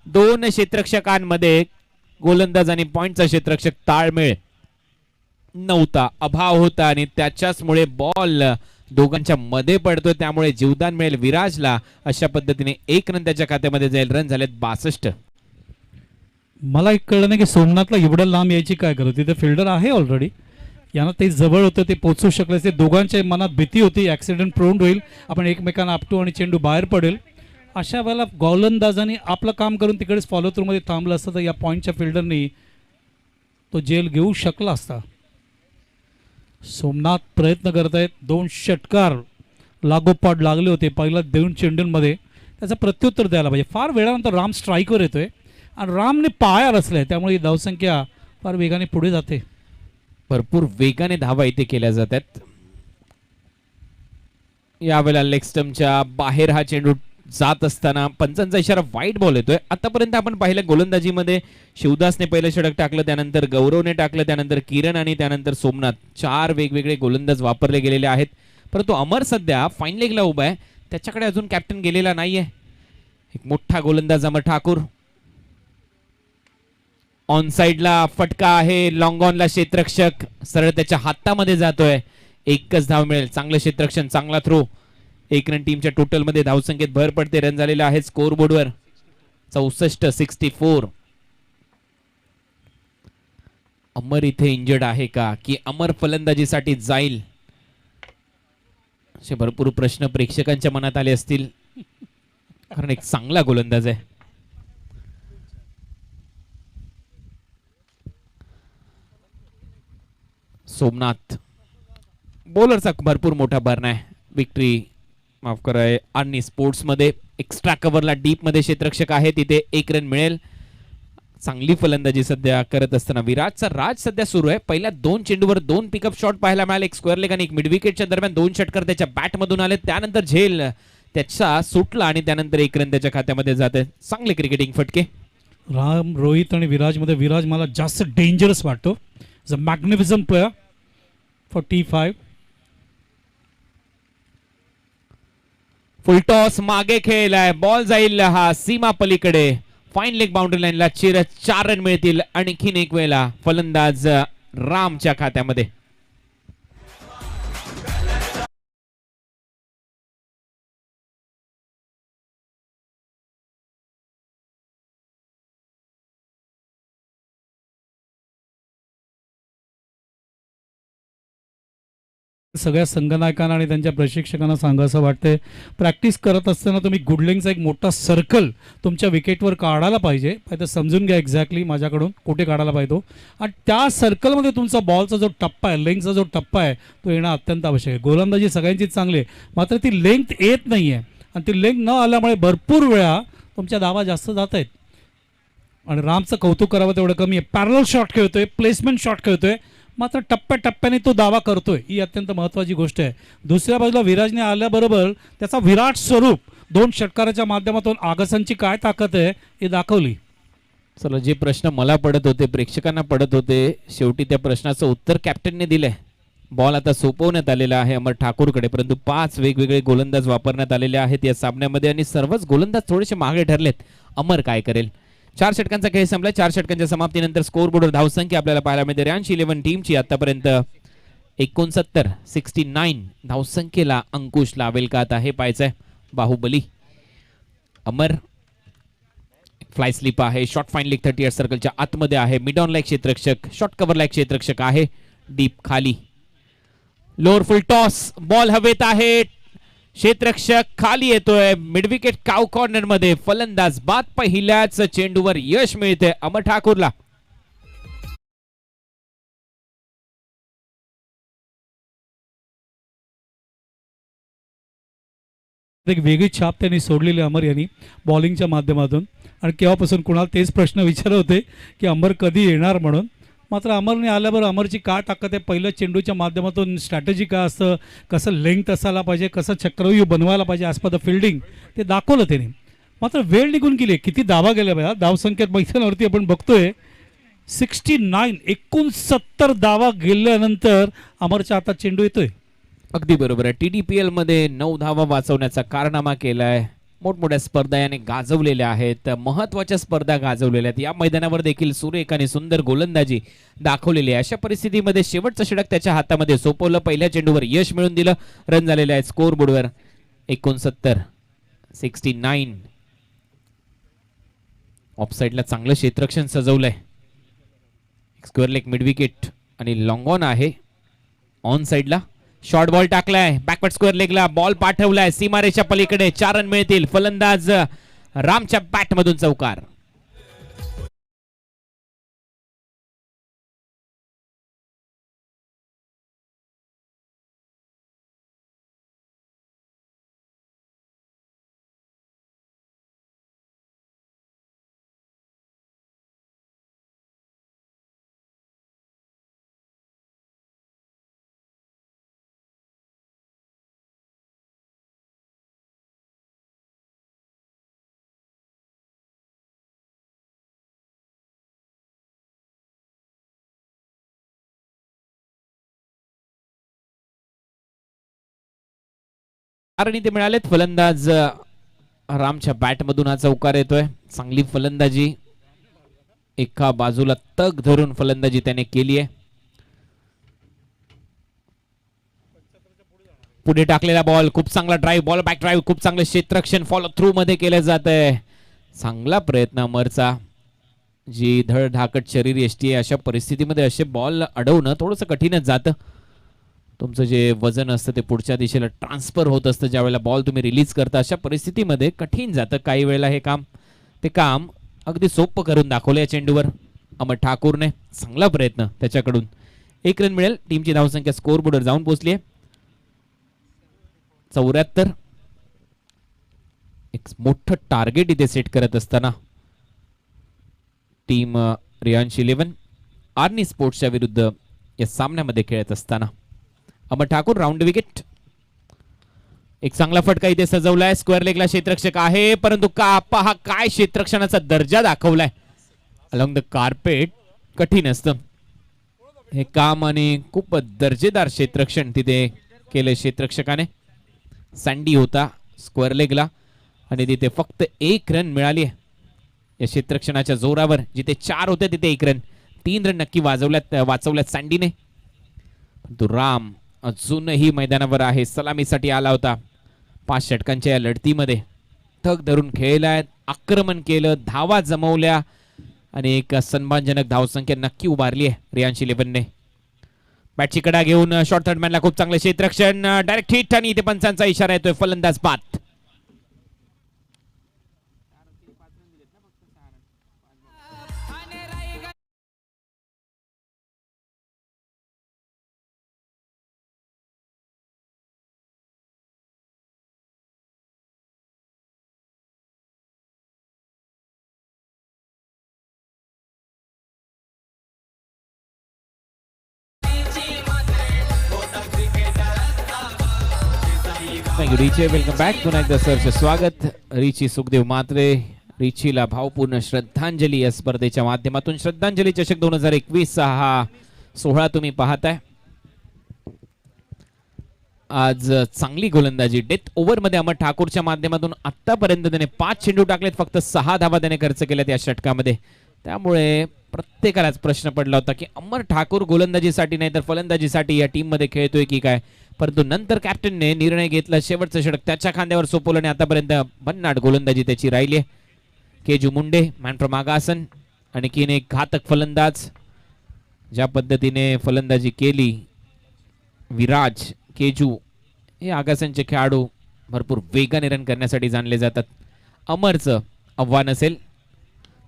[SPEAKER 2] 2 क्षेत्ररक्षकांमध्ये गोलंदाज आणि पॉइंटचा क्षेत्ररक्षक ताळमेळ नव्हता, अभाव होता आणि त्याच्याचमुळे बॉल दोघांच्या मध्ये पडतोय. त्यामुळे जीवदान मिळेल विराजला. अशा पद्धतीने 1 रन त्याच्या खात्यामध्ये जाईल. रन झालेत 62.
[SPEAKER 1] मला एक कळलं नाही की सोमनाथला एवढं लांब यायची काय गरज, तिथे फिल्डर आहे ऑलरेडी. यांना ते जवळ होतं, ते पोचू शकले. ते दोघांच्या मनात भीती होती ॲक्सिडेंट प्रोन होईल, आपण एकमेकांना आपटू आणि चेंडू बाहेर पडेल. अशा वेळेला गोलंदाजांनी आपलं काम करून तिकडेच फॉलो थ्रूमध्ये थांबलं असतं तर या पॉईंटच्या फिल्डरनी तो जेल घेऊ शकला असता. सोमनाथ प्रयत्न करत आहेत. 2 षटकार लागोपाठ लागले होते पहिल्या 2 चेंडूंमध्ये, त्याचं प्रत्युत्तर द्यायला पाहिजे. फार वेळानंतर राम स्ट्राईकवर येतोय आणि रामने पाया रचलाय, त्यामुळे ही धावसंख्या फार वेगाने पुढे जाते.
[SPEAKER 2] भरपूर वेगाने धावा इथे केल्या जातात. यावेळेला लेग स्टंपच्या बाहेर हा चेंडू जात असताना पंचांचा इशारा वाईट बॉल येतोय. आतापर्यंत आपण पाहिलं गोलंदाजीमध्ये शिवदासने पहिलं षटक टाकलं, त्यानंतर गौरवने टाकलं, त्यानंतर किरण आणि त्यानंतर सोमनाथ. 4 वेगवेगळे गोलंदाज वापरले गेलेले आहेत. परंतु अमर सध्या फाईन लेगला उभा आहे, त्याच्याकडे अजून कॅप्टन गेलेला नाहीये. एक मोठा गोलंदाज अमर ठाकूर. ऑन साइडला फटका आहे, लॉंग ऑनला क्षेत्ररक्षक सरळ त्याच्या हातामध्ये जातोय. 1च धाव मिळेल. चांगलं क्षेत्ररक्षण, चांगला थ्रो. 1 रन टीमच्या टोटल मध्ये धावसंख्येत भर पडते. रन झालेले आहेत स्कोर बोर्डवर 64. अमर इथे इंजर्ड आहे का, की अमर फलंदाजीसाठी जाईल, असे भरपूर प्रश्न प्रेक्षकांच्या मनात आले असतील, कारण एक चांगला गोलंदाज आहे. सोमनाथ बॉलरचा भरपूर मोठा भरणा आहे. विक्ट्री माफ कराय आणि स्पोर्ट्समध्ये एक्स्ट्रा कव्हरला डीपमध्ये क्षेत्ररक्षक आहे, तिथे 1 रन मिळेल. चांगली फलंदाजी सध्या करत असताना विराटचा राज सध्या सुरू आहे. पहिल्या 2 चेंडूवर 2 पिकअप शॉट पाहायला मिळाले, एक स्क्वेअर लेग आणि एक मिड विकेटच्या दरम्यान 2 षटकार त्याच्या बॅटमधून आले. त्यानंतर झेल त्याचा सुटला आणि त्यानंतर 1 रन त्याच्या खात्यामध्ये जाते. चांगले क्रिकेटिंग फटके.
[SPEAKER 1] राम, रोहित आणि विराजमध्ये विराज मला जास्त डेंजरस वाटतो. Is a magnificent player for T5.
[SPEAKER 2] Full toss मागे खेळलाय, बॉल जाईल हा सीमा पलीकडे. फाईन लेग बाउंड्री लाईनला चिरत 4 रन मिळतील. आणखीन एक वेळेला फलंदाज रामच्या खात्यामध्ये.
[SPEAKER 1] सगळ्या संघनायकांना आणि त्यांच्या प्रशिक्षकांना सांगायचं वाटतंय, प्रॅक्टिस करत असताना तुम्ही गुडलिंगचा एक मोठा सर्कल तुमच्या विकेटवर काढायला पाहिजे. तर समजून घ्या एक्झॅक्टली माझ्याकडून कुठे काढायला पाहिजे तो, आणि त्या सर्कलमध्ये तुमचा बॉलचा जो टप्पा आहे, लेंथचा जो टप्पा आहे, तो येणं अत्यंत आवश्यक आहे. गोलंदाजी सगळ्यांचीच चांगली आहे, मात्र ती लेंथ येत नाही आहे, आणि ती लेंथ न आल्यामुळे भरपूर वेळा तुमच्या धावा जास्त जात आहेत. आणि रामचं कौतुक करावं तेवढं कमी आहे. पॅरल शॉट खेळतोय, प्लेसमेंट शॉट खेळतोय, मात्र टप्प्याटप्प्याने तो दावा करतोय, ही अत्यंत महत्त्वाची गोष्ट आहे. दुसऱ्या बाजूला विराजने आल्याबरोबर त्याचा विराट स्वरूप 2 षटकाराच्या माध्यमातून आगसांची काय ताकद आहे हे दाखवली.
[SPEAKER 2] चला, जे प्रश्न मला पडत होते, प्रेक्षकांना पडत होते, शेवटी त्या प्रश्नाचं उत्तर कॅप्टनने दिलंय. बॉल आता सोपवण्यात आलेला आहे अमर ठाकूरकडे, परंतु 5 वेगवेगळे गोलंदाज वापरण्यात आलेले आहेत या सामन्यामध्ये आणि सर्वच गोलंदाज थोडेसे मागे ठरलेत. अमर काय करेल? 4 षटकांचा खेळ संपला. 4 षटकांच्या समाप्तीनंतर स्कोर बोर्डवर धावसंख्या आपल्याला पाहायला मिळते. रॅन्च 11 टीमची आतापर्यंत 69 धावसंख्येला अंकुश लावेल का, आता हे पाहायचंय. बाहुबली अमर फ्लाय स्लिप आहे. शॉर्ट फाईन लेग 38 सर्कलच्या आतमध्ये आहे. मिड ऑन लाईक क्षेत्ररक्षक, शॉर्ट कव्हर लाईक क्षेत्ररक्षक आहे. डीप खाली, लोअर फुल टॉस, बॉल हवेत आहे. क्षेत्ररक्षक खाली येतोय. मिड विकेट काव कॉर्नर मध्ये फलंदाज बाद. पहिल्याच चेंडूवर यश मिळते अमर ठाकूरला.
[SPEAKER 1] एक वेगळी छाप त्यांनी सोडलेली अमर यांनी बॉलिंगच्या माध्यमातून. आणि केव्हापासून कुणाला तेच प्रश्न विचारत होते की अमर कधी येणार म्हणून. मात्र अमरने आल्याबरोबर अमरची काय ताकद आहे, पहिल्या चेंडूच्या माध्यमातून स्ट्रॅटेजी काय असतं, कसं लेंथ असायला पाहिजे, कसं चक्रव्यूह बनवायला पाहिजे ॲज पर द फिल्डिंग, ते दाखवलं त्याने. मात्र वेळ निघून गेली. किती धावा गेल्या बघा. धावसंख्येत मैदानावरती आपण बघतोय 69 धावा गेल्यानंतर अमरच्या हातात चेंडू येतोय.
[SPEAKER 2] अगदी बरोबर आहे. TDPL मध्ये 9 धावा वाचवण्याचा कारनामा केलाय. मोठमोठ्या स्पर्धा याने गाजवलेल्या आहेत. महत्वाच्या स्पर्धा गाजवलेल्या आहेत. या मैदानावर देखील सुरेख आणि सुंदर गोलंदाजी दाखवलेली आहे. अशा परिस्थितीमध्ये शेवटचं षटक त्याच्या हातामध्ये सोपवलं. पहिल्या चेंडूवर यश मिळून दिलं. रन झालेले आहेत स्कोर बोर्डवर 69. ऑफ साईडला चांगलं क्षेत्ररक्षण सजवलंय. स्क्वेअर लेग मिड विकेट आणि लॉंग ऑन आहे. ऑन साईडला शॉर्ट बॉल टाकलाय. बॅकवर्ड स्क्वेअर लेगला बॉल पाठवलाय. सीमारेच्या पलीकडे 4 रन मिळतील. फलंदाज रामच्या बॅट मधून चौकार. आणि ते मिळालेत. फलंदाज रामच्या बॅट मधून हा चौकार येतोय. चांगली फलंदाजी, एका बाजूला तग धरून फलंदाजी त्याने केली आहे. पुढे टाकलेला बॉल, खूप चांगला ड्राईव्ह, बॉल बॅक ड्राईव्ह, खूप चांगलं क्षेत्ररक्षण फॉलो थ्रू मध्ये केलं जात आहे. चांगला प्रयत्न अमरचा. जी धड धाकट शरीर यष्टी आहे, अशा परिस्थितीमध्ये असे बॉल अडवणं थोडंसं कठीणच जातं. तुमचं जे वजन असतं ते पुढच्या दिशेला ट्रान्सफर होत असतं ज्यावेळेला बॉल तुम्ही रिलीज करता. अशा परिस्थितीमध्ये कठीण जातं काही वेळेला हे काम. ते काम अगदी सोपं करून दाखवलं या चेंडूवर अमर ठाकूरने. चांगला प्रयत्न त्याच्याकडून. 1 रन मिळेल. टीमची धावसंख्या स्कोर बोर्डवर जाऊन पोहोचली आहे 74. एक मोठं टार्गेट इथे सेट करत असताना टीम रियांश 11 आर्नी स्पोर्ट्सच्या विरुद्ध या सामन्यामध्ये खेळत असताना अमर ठाकूर राऊंड विकेट. एक चांगला फटका इथे सजवलाय. स्क्वेअर लेगला क्षेत्ररक्षक आहे, परंतु पहा काय क्षेत्ररक्षणाचा दर्जा दाखवलाय. अलॉंग द कार्पेट कठीण असतं हे काम आणि खूप दर्जेदार क्षेत्ररक्षण तिथे केलं क्षेत्ररक्षकाने. सँडी होता स्क्वेअर लेगला आणि तिथे फक्त 1 रन मिळाली आहे या क्षेत्ररक्षणाच्या जोरावर. जिथे 4 होते तिथे 1 रन. 3 रन नक्की वाचवल्यात सँडीने. परंतु राम अजूनही मैदानावर आहे. सलामीसाठी आला होता. 5 षटकांच्या या लढतीमध्ये थक धरून खेळलाय, आक्रमण केलं, धावा जमवल्या आणि एक सन्मानजनक धावसंख्या नक्की उभारली आहे रियांश 11ने. बॅटची कडा घेऊन शॉर्ट थर्ड मॅनला खूप चांगलं क्षेत्ररक्षण, डायरेक्ट हिट आणि इथे पंचांचा इशारा येतोय. फलंदाज बाद. थँक्यू रिची. Welcome back. पुन्हा एकदा सरचे स्वागत. रिची सुखदेव मात्रे. रिचीला भावपूर्ण श्रद्धांजली या स्पर्धेच्या माध्यमातून. श्रद्धांजली चषक 2021 हा सोहळा तुम्ही पाहताय. आज चांगली गोलंदाजी डेथ ओव्हर मध्ये अमर ठाकूरच्या माध्यमातून आतापर्यंत त्याने 5 चेंडू टाकलेत, फक्त 6 धावा त्याने खर्च केल्यात या षटकामध्ये. त्यामुळे प्रत्येकालाच प्रश्न पडला होता की अमर ठाकूर गोलंदाजीसाठी नाही तर फलंदाजीसाठी या टीम मध्ये खेळतोय की काय. परंतु नंतर कॅप्टनने निर्णय घेतला, शेवटचं षटक त्याच्या खांद्यावर सोपवलं आणि आतापर्यंत भन्नाट गोलंदाजी त्याची राहिली आहे. केजू मुंडे मॅन फ्रॉम आगासन, आणखीन एक घातक फलंदाज. ज्या पद्धतीने फलंदाजी केली विराज केजू, हे आगासनचे खेळाडू भरपूर वेगाने रन करण्यासाठी जाणले जातात. अमरचं आव्हान असेल.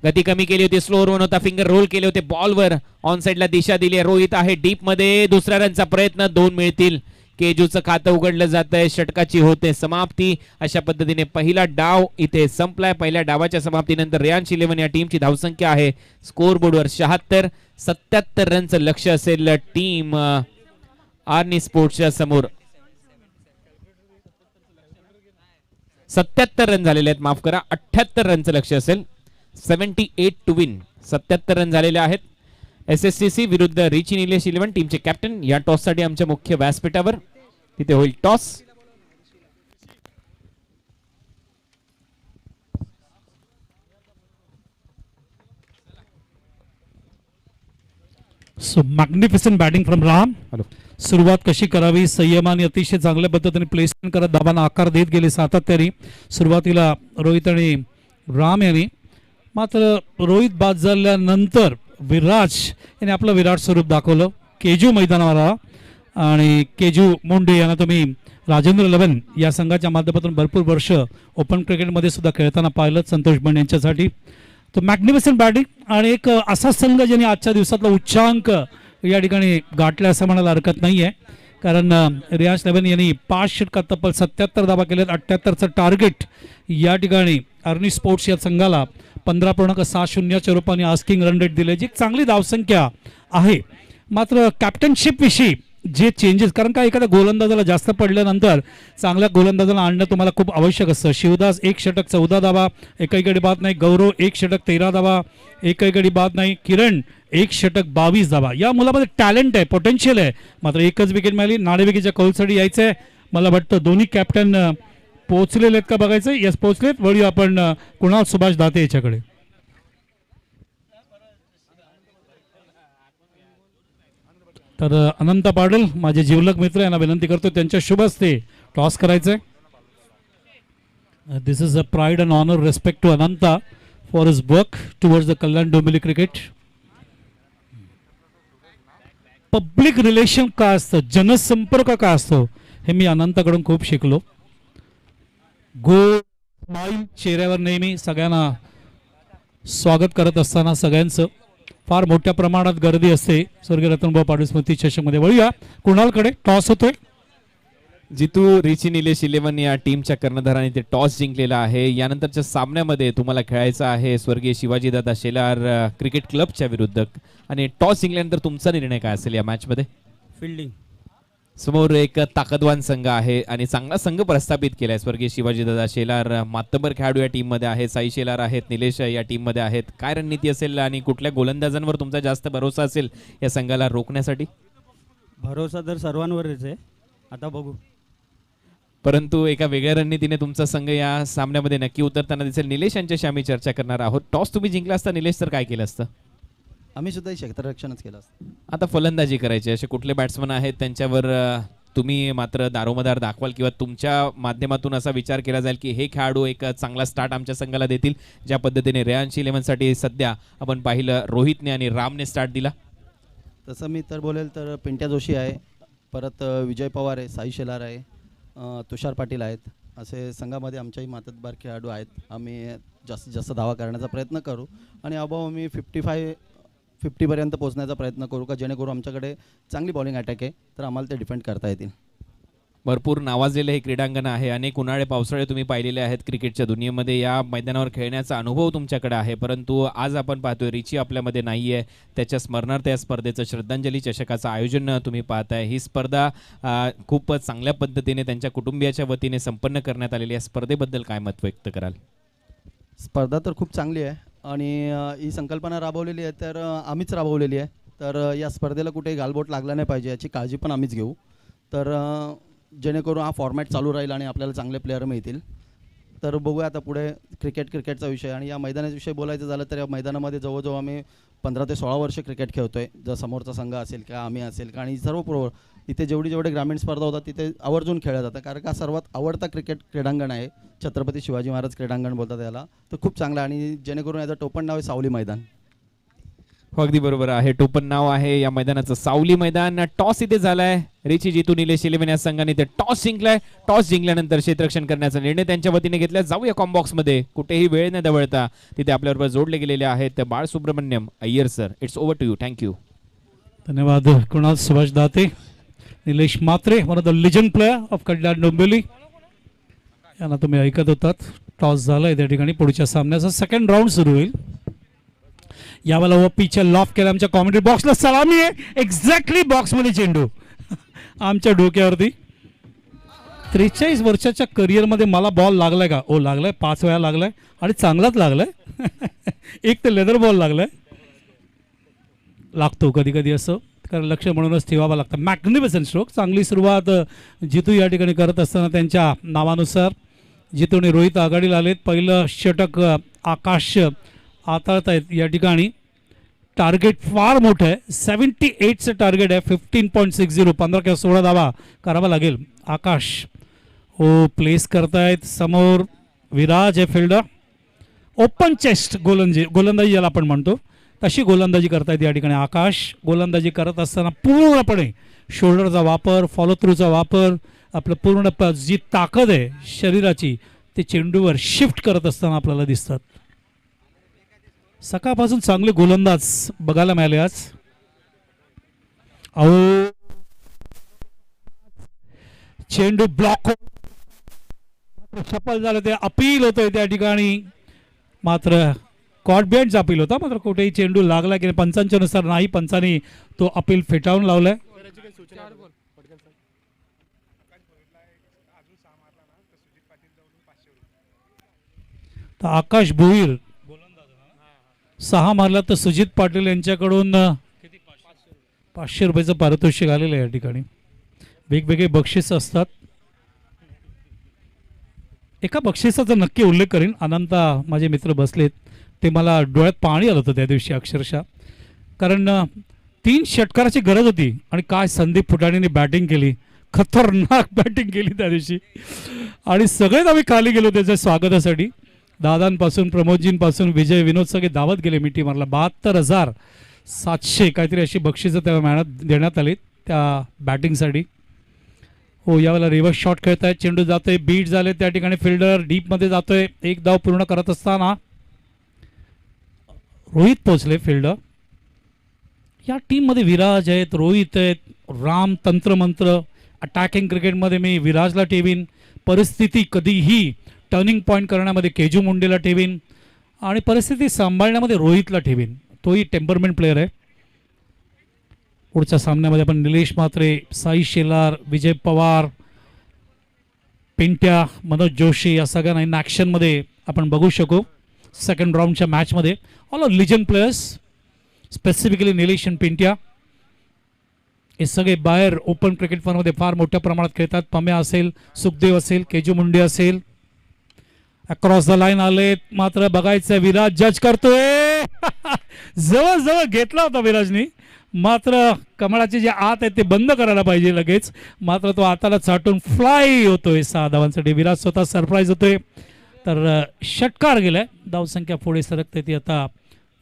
[SPEAKER 2] गती कमी केली होती, स्लो रन होता, फिंगर रोल केले होते बॉलवर, ऑन साइडला दिशा दिली. रोहित आहे डीप मध्ये, दुसऱ्या रनचा प्रयत्न, 2 मिळतील. केजूचं खातं उघडलं जात आहे, षटकाची होते समाप्ती. अशा पद्धतीने पहिला डाव इथे संपलाय. पहिल्या डावाच्या समाप्तीनंतर रियांश 11 या टीमची धावसंख्या आहे स्कोर बोर्डवर 76. 77 रनचं लक्ष असेल टीम आर्नी स्पोर्ट्सच्या समोर. 77 रन झालेले आहेत, माफ करा, 78 रनचं लक्ष असेल. 78 टू विन. 77 रन झालेले आहेत. SSCC विरुद्ध रिची निलेश 11 टीमचे कॅप्टन या टॉस साठी आमच्या मुख्य व्यासपीठावर. तिथे होईल toss.
[SPEAKER 1] So magnificent batting from Ram. सुरुवात कशी करावी, संयमाने अतिशय चांगल्या पद्धतीने प्लेसमेंट करत धावांना आकार देत गेले सातत्याने. सुरुवातीला रोहित आणि राम यांनी, मात्र रोहित बाद झाल्यानंतर विराज याने आपलं विराट स्वरूप दाखवलं. केजू मैदानावर आला आणि केजू मुंडे यांना तुम्ही राजेंद्र 11 या संघाच्या माध्यमातून भरपूर वर्ष ओपन क्रिकेटमध्ये सुद्धा खेळताना पाहिलं संतोष बंड यांच्यासाठी. तो मॅग्निफिसंट बॅटिंग आणि एक असा संघ ज्याने आजच्या दिवसातला उच्चांक या ठिकाणी गाठला असं म्हणायला हरकत नाही आहे. कारण रियांश 11 यांनी 5 षटकात तब्बल 77 धावा केल्यात. 78चं टार्गेट या ठिकाणी अर्नी स्पोर्ट्स या संघाला 15.60च्या रूपाने आस्किंग रन रेट दिले, जी चांगली धावसंख्या आहे. मात्र कॅप्टनशिप विषयी जे चेंजेस, कारण का एखाद्या गोलंदाजाला जास्त पडल्यानंतर चांगल्या गोलंदाजाला आणणं तुम्हाला खूप आवश्यक असतं. शिवदास 1 षटक 14 धावा, एकही गडी बाद नाही. गौरव 1 षटक 13 धावा, एकही गडी बाद नाही. किरण 1 षटक 22 धावा. या मुलामध्ये टॅलेंट आहे, पोटेन्शियल आहे, मात्र एकच विकेट मिळाली. नाणेफेकीच्या कौलसाठी यायचं आहे. मला वाटतं दोन्ही कॅप्टन पोहोचलेले आहेत का बघायचं. यस, पोहोचलेत. वळू आपण कुणाल सुभाष दाते याच्याकडे. तर अनंत पाडल माझे जिवलग मित्र यांना विनंती करतो त्यांच्या शुभ हस्ते टॉस करायचंय. This is a pride and honour respect to Ananta for his work towards the Kalyan Dombivli cricket. Public relation काय असतं, जनसंपर्क काय असतो, हे मी अनंताकडून खूप शिकलो. गोड स्माईल चेहऱ्यावर नेहमी सगळ्यांना स्वागत करत असताना सगळ्यांचं फार मोठ्या प्रमाणात गर्दी असते स्वर्गीय रतनभाऊ पाटील स्मृती चषकमध्ये. वळूया कुणालकडे. टॉस होतोय.
[SPEAKER 2] जितू रिची निलेश 11 या टीमच्या कर्णधाराने ते टॉस जिंकलेला आहे. यानंतरच्या सामन्यामध्ये तुम्हाला खेळायचं आहे स्वर्गीय शिवाजीदादा शेलार क्रिकेट क्लबच्या विरुद्ध. आणि टॉस जिंकल्यानंतर तुमचा निर्णय काय असेल या मॅचमध्ये?
[SPEAKER 6] फिल्डिंग.
[SPEAKER 2] समोर एक ताकदवान संघ आहे आणि चांगला संघ प्रस्थापित केलाय. स्वर्गीय शिवाजीदादा शेलार मातबर खेळाडू या टीम मध्ये आहेत, साई शेलार आहेत, निलेश या टीम मध्ये आहेत. काय रणनीती असेल आणि कुठल्या गोलंदाजांवर तुमचा जास्त भरोसा असेल या संघाला रोखण्यासाठी?
[SPEAKER 6] भरोसा तर सर्वांवरच आहे, आता बघू.
[SPEAKER 2] परंतु एका वेगळ्या रणनीतीने तुमचा संघ या सामन्यामध्ये नक्की उतरताना दिसेल. निलेश यांच्याशी आम्ही चर्चा करणार आहोत. टॉस तुम्ही जिंकला असता निलेश तर काय केलं असतं?
[SPEAKER 7] आम्ही सुद्धा क्षेत्ररक्षणच केलं असतं.
[SPEAKER 2] आता फलंदाजी करायची, असे कुठले बॅट्समन आहेत त्यांच्यावर तुम्ही मात्र दारोमदार दाखवाल किंवा तुमच्या माध्यमातून असा विचार केला जाईल की हे खेळाडू एक चांगला स्टार्ट आमच्या संघाला देतील? ज्या पद्धतीने रियांश 11 साठी सध्या आपण पाहिलं रोहितने आणि रामने स्टार्ट दिला.
[SPEAKER 7] तसं मी तर बोलेल तर पिंट्या जोशी आहे, परत विजय पवार आहे, साई शेलार आहे, तुषार पाटील आहेत. असे संघामध्ये आमच्याही मातब्बर खेळाडू आहेत. आम्ही जास्तीत जास्त धावा करण्याचा प्रयत्न करू आणि अबाव आम्ही 50पर्यंत पोहोचण्याचा प्रयत्न करू का जेणेकरून आमच्याकडे चांगली बॉलिंग अटॅक आहे तर आम्हाला ते डिफेंड करता येतील.
[SPEAKER 2] भरपूर नावाजलेलं हे क्रीडांगण आहे. अनेक उन्हाळे पावसाळे तुम्ही पाहिलेले आहेत क्रिकेटच्या दुनियेमध्ये. या मैदानावर खेळण्याचा अनुभव तुमच्याकडे आहे, परंतु आज आपण पाहतोय रिची आपल्यामध्ये नाही आहे. त्याच्या स्मरणार्थ या स्पर्धेचं श्रद्धांजली चषकाचं आयोजन तुम्ही पाहताय. ही स्पर्धा खूप चांगल्या पद्धतीने त्यांच्या कुटुंबियाच्या वतीने संपन्न करण्यात आलेली आहे. स्पर्धेबद्दल काय मत व्यक्त कराल?
[SPEAKER 7] स्पर्धा तर खूप चांगली आहे आणि ही संकल्पना राबवलेली आहे तर आम्हीच राबवलेली आहे. तर या स्पर्धेला कुठेही गालबोट लागला नाही पाहिजे याची काळजी पण आम्हीच घेऊ. तर जेणेकरून हा फॉर्मॅट चालू राहील आणि आपल्याला चांगले प्लेयर मिळतील. तर बघूया आता पुढे क्रिकेटचा विषय. आणि या मैदानाच्या विषयी बोलायचं झालं तर या मैदानामध्ये जवळजवळ आम्ही 15 ते 16 वर्ष क्रिकेट खेळतो आहे. जर समोरचा संघ असेल का आम्ही असेल का आणि सर्व इथे जेवढे ग्रामीण स्पर्धा होतात तिथे आवर्जून खेळल्या जातात, कारण का सर्वात आवडता क्रिकेट क्रीडांगण आहे छत्रपती शिवाजी महाराज क्रीडांगण बोलतात याला. तर खूप चांगलं आहे आणि जेणेकरून याचं टोपण नाव आहे सावली मैदान.
[SPEAKER 2] हो, अगदी बरोबर आहे. टोपण नाव आहे या मैदानाचं सावली मैदान. टॉस इथे झालाय. रिची जितू निलेश 11 या संघाने ते टॉस जिंकलाय. टॉस जिंकल्यानंतर क्षेत्ररक्षण करण्याचा निर्णय त्यांच्या वतीने घेतला. जाऊया कॉम्बॉक्स मध्ये. कुठेही वेळ न दवळता तिथे आपल्याबरोबर जोडले गेलेले आहेत Bal Subramanyam Iyer sir. It's over to you. Thank you.
[SPEAKER 1] धन्यवाद Kunal Subhash Date, Nilesh Mhatre, one of the legend player of Kalyan Dombivli यांना तुम्ही ऐकत होतात. टॉस झालाय त्या ठिकाणी. पुढच्या सामन्याचा सेकंड राऊंड सुरू होईल. यावेळेला ओपीच्या लॉफ केला. आमच्या कॉमेंट्री बॉक्सला सलामी आहे. एक्झॅक्टली बॉक्समध्ये चेंडू आमच्या डोक्यावरती. 43 वर्षाच्या करिअरमध्ये मला बॉल लागलाय का? ओ लागलाय, 5 वेळा लागलाय आणि चांगलाच लागलाय. एक तर लेदर बॉल लागलाय. लागतो कधी कधी असं, कारण लक्ष म्हणूनच ठेवावं लागतं. Magnificent stroke. चांगली सुरुवात जितू या ठिकाणी करत असताना त्यांच्या नावानुसार जितू आणि रोहित आघाडीला आलेत. पहिलं षटक आकाश हाताळत आहेत या ठिकाणी. टार्गेट फार मोठं आहे. 78चं टार्गेट आहे. 15.60 15 किंवा 16 धावा करावा लागेल. आकाश हो प्लेस करतायत. समोर विराज आहे फिल्डर. ओपन चेस्ट गोलंदाजी ज्याला आपण म्हणतो तशी गोलंदाजी करतायत या ठिकाणी आकाश. गोलंदाजी करत असताना पूर्णपणे शोल्डरचा वापर, फॉलो थ्रूचा वापर, आपलं पूर्ण जी ताकद आहे शरीराची ते चेंडूवर शिफ्ट करत असताना आपल्याला दिसतात. सकाळपासून चांगले गोलंदाज बघायला मिळाले आज. अहो चेंडू ब्लॉक सफल झालं. ते अपील होतंय त्या ठिकाणी. मात्र कॉट बिहाइंडचा अपील होता. मात्र कुठेही चेंडू लागला की पंचांच्या नुसार नाही. पंचांनी तो अपील फेटाळून लावलाय. तर आकाश भोईर 6 मारला तर सुजित पाटील यांच्याकडून 500 रुपयाचं पारितोषिक आलेलं आहे या ठिकाणी. वेगवेगळे बक्षीस असतात. एका बक्षिसाचा नक्की उल्लेख करीन. अनंता माझे मित्र बसलेत ते मला डोळ्यात पाणी आलं होतं त्या दिवशी अक्षरशः. कारण 3 षटकाराची गरज होती आणि काय संदीप फुटाणीने बॅटिंग केली. खतरनाक बॅटिंग केली त्या दिवशी आणि सगळेच आम्ही खाली गेलो त्याच्या स्वागतासाठी. दादांपासून प्रमोदजींपासून विजय विनोद सगळे धावत गेले मिठी मारला. 72,700 काहीतरी अशी बक्षिसं त्या मेहनत देण्यात आली त्या बॅटिंगसाठी. हो यावेळेला रिव्हर्स शॉट खेळतायत. चेंडू जातोय. बीट झाले त्या ठिकाणी. फिल्डर डीपमध्ये जातोय. एक धाव पूर्ण करत असताना रोहित पोचले फिल्डर. या टीममध्ये विराज आहेत, रोहित आहेत, राम तंत्रमंत्र. अटॅकिंग क्रिकेटमध्ये मी विराजला ठेवीन. परिस्थिती कधीही टर्निंग पॉईंट करण्यामध्ये केजू मुंडेला ठेवीन आणि परिस्थिती सांभाळण्यामध्ये रोहितला ठेवीन. तोही टेम्परमेंट प्लेअर आहे. पुढच्या सामन्यामध्ये आपण निलेश म्हात्रे, साई शेलार, विजय पवार, पिंट्या, मनोज जोशी या सगळ्यांना इन ॲक्शनमध्ये आपण बघू शकू सेकंड राऊंडच्या मॅचमध्ये. All are legend players. Specifically Nilesh आणि पिंट्या हे सगळे बाहेर ओपन क्रिकेट फॉर्ममध्ये फार मोठ्या प्रमाणात खेळतात. पम्या असेल, सुखदेव असेल, केजू मुंडे असेल. अक्रॉस द लाईन आलेत. मात्र बघायचं विराज जज करतोय. जवळ घेतला होता विराजनी. मात्र कमळाचे जे आत आहेत ते बंद करायला पाहिजे लगेच. मात्र तो आताला चाटून फ्लाय होतोय 6 धावांसाठी. विराज स्वतः सरप्राईज होतोय. तर षटकार गेलाय. धावसंख्या पुढे सरकते ती आता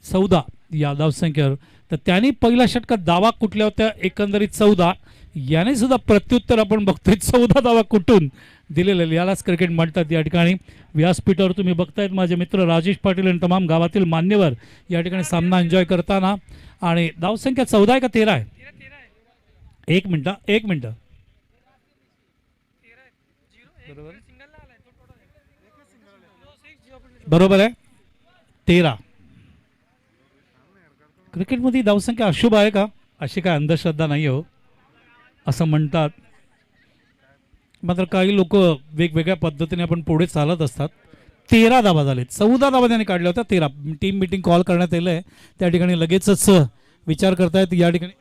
[SPEAKER 1] 14 या धावसंख्येवर. तर त्यांनी पहिल्या षटकात धावा कुठल्या होत्या एकंदरीत 14. याने सुद्धा प्रत्युत्तर आपण बघतोय 14 धावा कुठून दिलेले. यालाच क्रिकेट म्हणतात. या ठिकाणी व्यासपीठावर तुम्ही बघतायत माझे मित्र राजेश पाटील आणि तमाम गावातील मान्यवर या ठिकाणी सामना एन्जॉय करताना. आणि धावसंख्या 14 आहे का 13 आहे? एक मिनिट बरोबर आहे 13. क्रिकेटमध्ये धावसंख्या अशुभ आहे का? अशी काय अंधश्रद्धा नाही हो असं म्हणतात. मात्र काही लोक वेगवेगळ्या पद्धतीने आपण पुढे चालत असतात. 13 धावा झालेत. 14 धावा त्यांनी काढल्या होत्या. 13 टीम मीटिंग कॉल करण्यात येईल आहे. त्या ठिकाणी लगेचच विचार करतायत. या ठिकाणी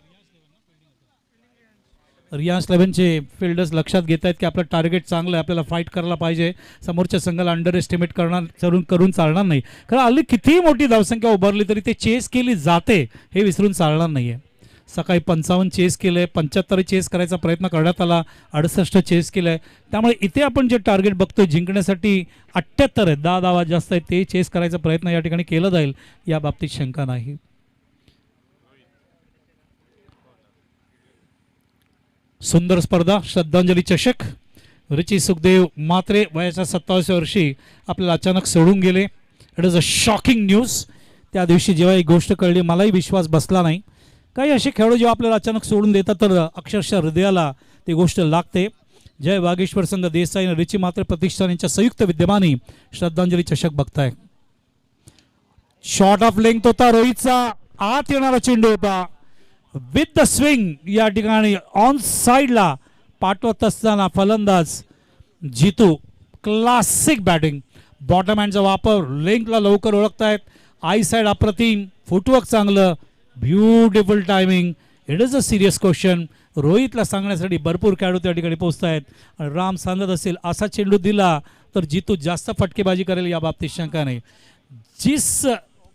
[SPEAKER 1] रियान्स 11चे फिल्डर्स लक्षात घेत आहेत की आपलं टार्गेट चांगलं आहे, आपल्याला फाईट करायला पाहिजे, समोरच्या संघाला अंडर एस्टिमेट करून चालणार नाही. कारण हल्ली कितीही मोठी धावसंख्या उभारली तरी ते चेस केली जाते हे विसरून चालणार नाही आहे. सकाळी 55 चेस केलं आहे, 75 चेस करायचा प्रयत्न करण्यात आला, 68 चेस केलं आहे. त्यामुळे इथे आपण जे टार्गेट बघतोय जिंकण्यासाठी 78 आहेत, 10 धावा जास्त आहेत, ते चेस करायचा प्रयत्न या ठिकाणी केला जाईल, या बाबतीत शंका नाही. सुंदर स्पर्धा, श्रद्धांजली चषक. रिची सुखदेव मात्रे वयाच्या 27व्या वर्षी आपल्याला अचानक सोडून गेले. It is a shocking news. त्या दिवशी जेव्हा ही गोष्ट कळली मलाही विश्वास बसला नाही. काही असे खेळाडू जेव्हा आपल्याला अचानक सोडून देतात तर अक्षरशः हृदयाला ती गोष्ट लागते. जय वागेश्वर संघ देसाई आणि रिची मात्रे प्रतिष्ठान यांच्या संयुक्त विद्यमाने श्रद्धांजली चषक बघताय. शॉट ऑफ लेंथ होता रोहितचा, आत येणारा चेंडू होता. विथ द स्विंग या ठिकाणी ऑन साइडला पाठवत असताना फलंदाज जितू, क्लासिक बॅटिंग, बॉटम हँडचा वापर, लेंथला लवकर ओळखतायत, आय साइड अप्रतिम, फुटवर्क चांगलं, beautiful timing. It is a serious question. रोहितला सांगण्यासाठी भरपूर खेळाडू त्या ठिकाणी पोहोचत आहेत. राम सांगत असेल असा चेंडू दिला तर जितू जास्त फटकेबाजी करेल, या बाबतीत शंका नाही. जिस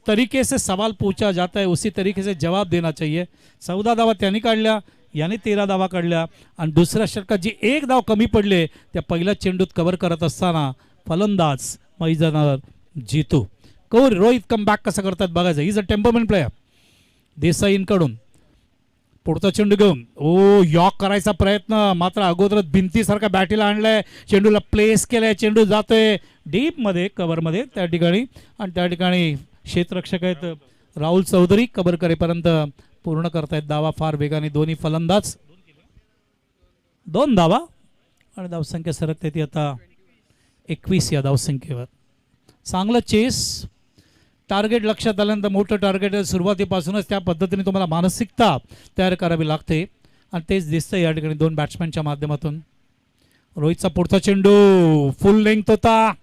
[SPEAKER 1] तरीके से सवाल पूछा जाता है उसी तरीके से जवाब देना चाहिए. 14 धावा त्यांनी काढल्या, याने 13 धावा काढल्या आणि दुसऱ्या षटकात जी एक धाव कमी पडले त्या पहिल्या चेंडूत कव्हर करत असताना फलंदाज मैदानावर जितू. कौर रोहित कमबॅक कसं करतात बघायचं. Is a temperament player. देसाईंकडून पुढचा चेंडू घेऊन यॉक करायचा प्रयत्न, मात्र अगोदरच भिंतीसारखा बॅटीला आणलाय, चेंडूला प्लेस केलाय, चेंडू जातोय डीपमध्ये कव्हरमध्ये त्या ठिकाणी आणि त्या ठिकाणी क्षेत्ररक्षक आहेत राहुल चौधरी कव्हर करेपर्यंत पूर्ण करतायत धावा फार वेगाने दोन्ही फलंदाज. 2 धावा आणि धावसंख्या सरकते ती आता 21 या धावसंख्येवर. चांगलं चेस, टार्गेट लक्षात आल्यानंतर मोठं टार्गेट सुरुवातीपासूनच त्या पद्धतीने तुम्हाला मानसिकता तयार करावी लागते आणि तेच दिसतं या ठिकाणी 2 बॅट्समॅनच्या माध्यमातून. रोहितचा पुढचा चेंडू फुल लेंथ होता,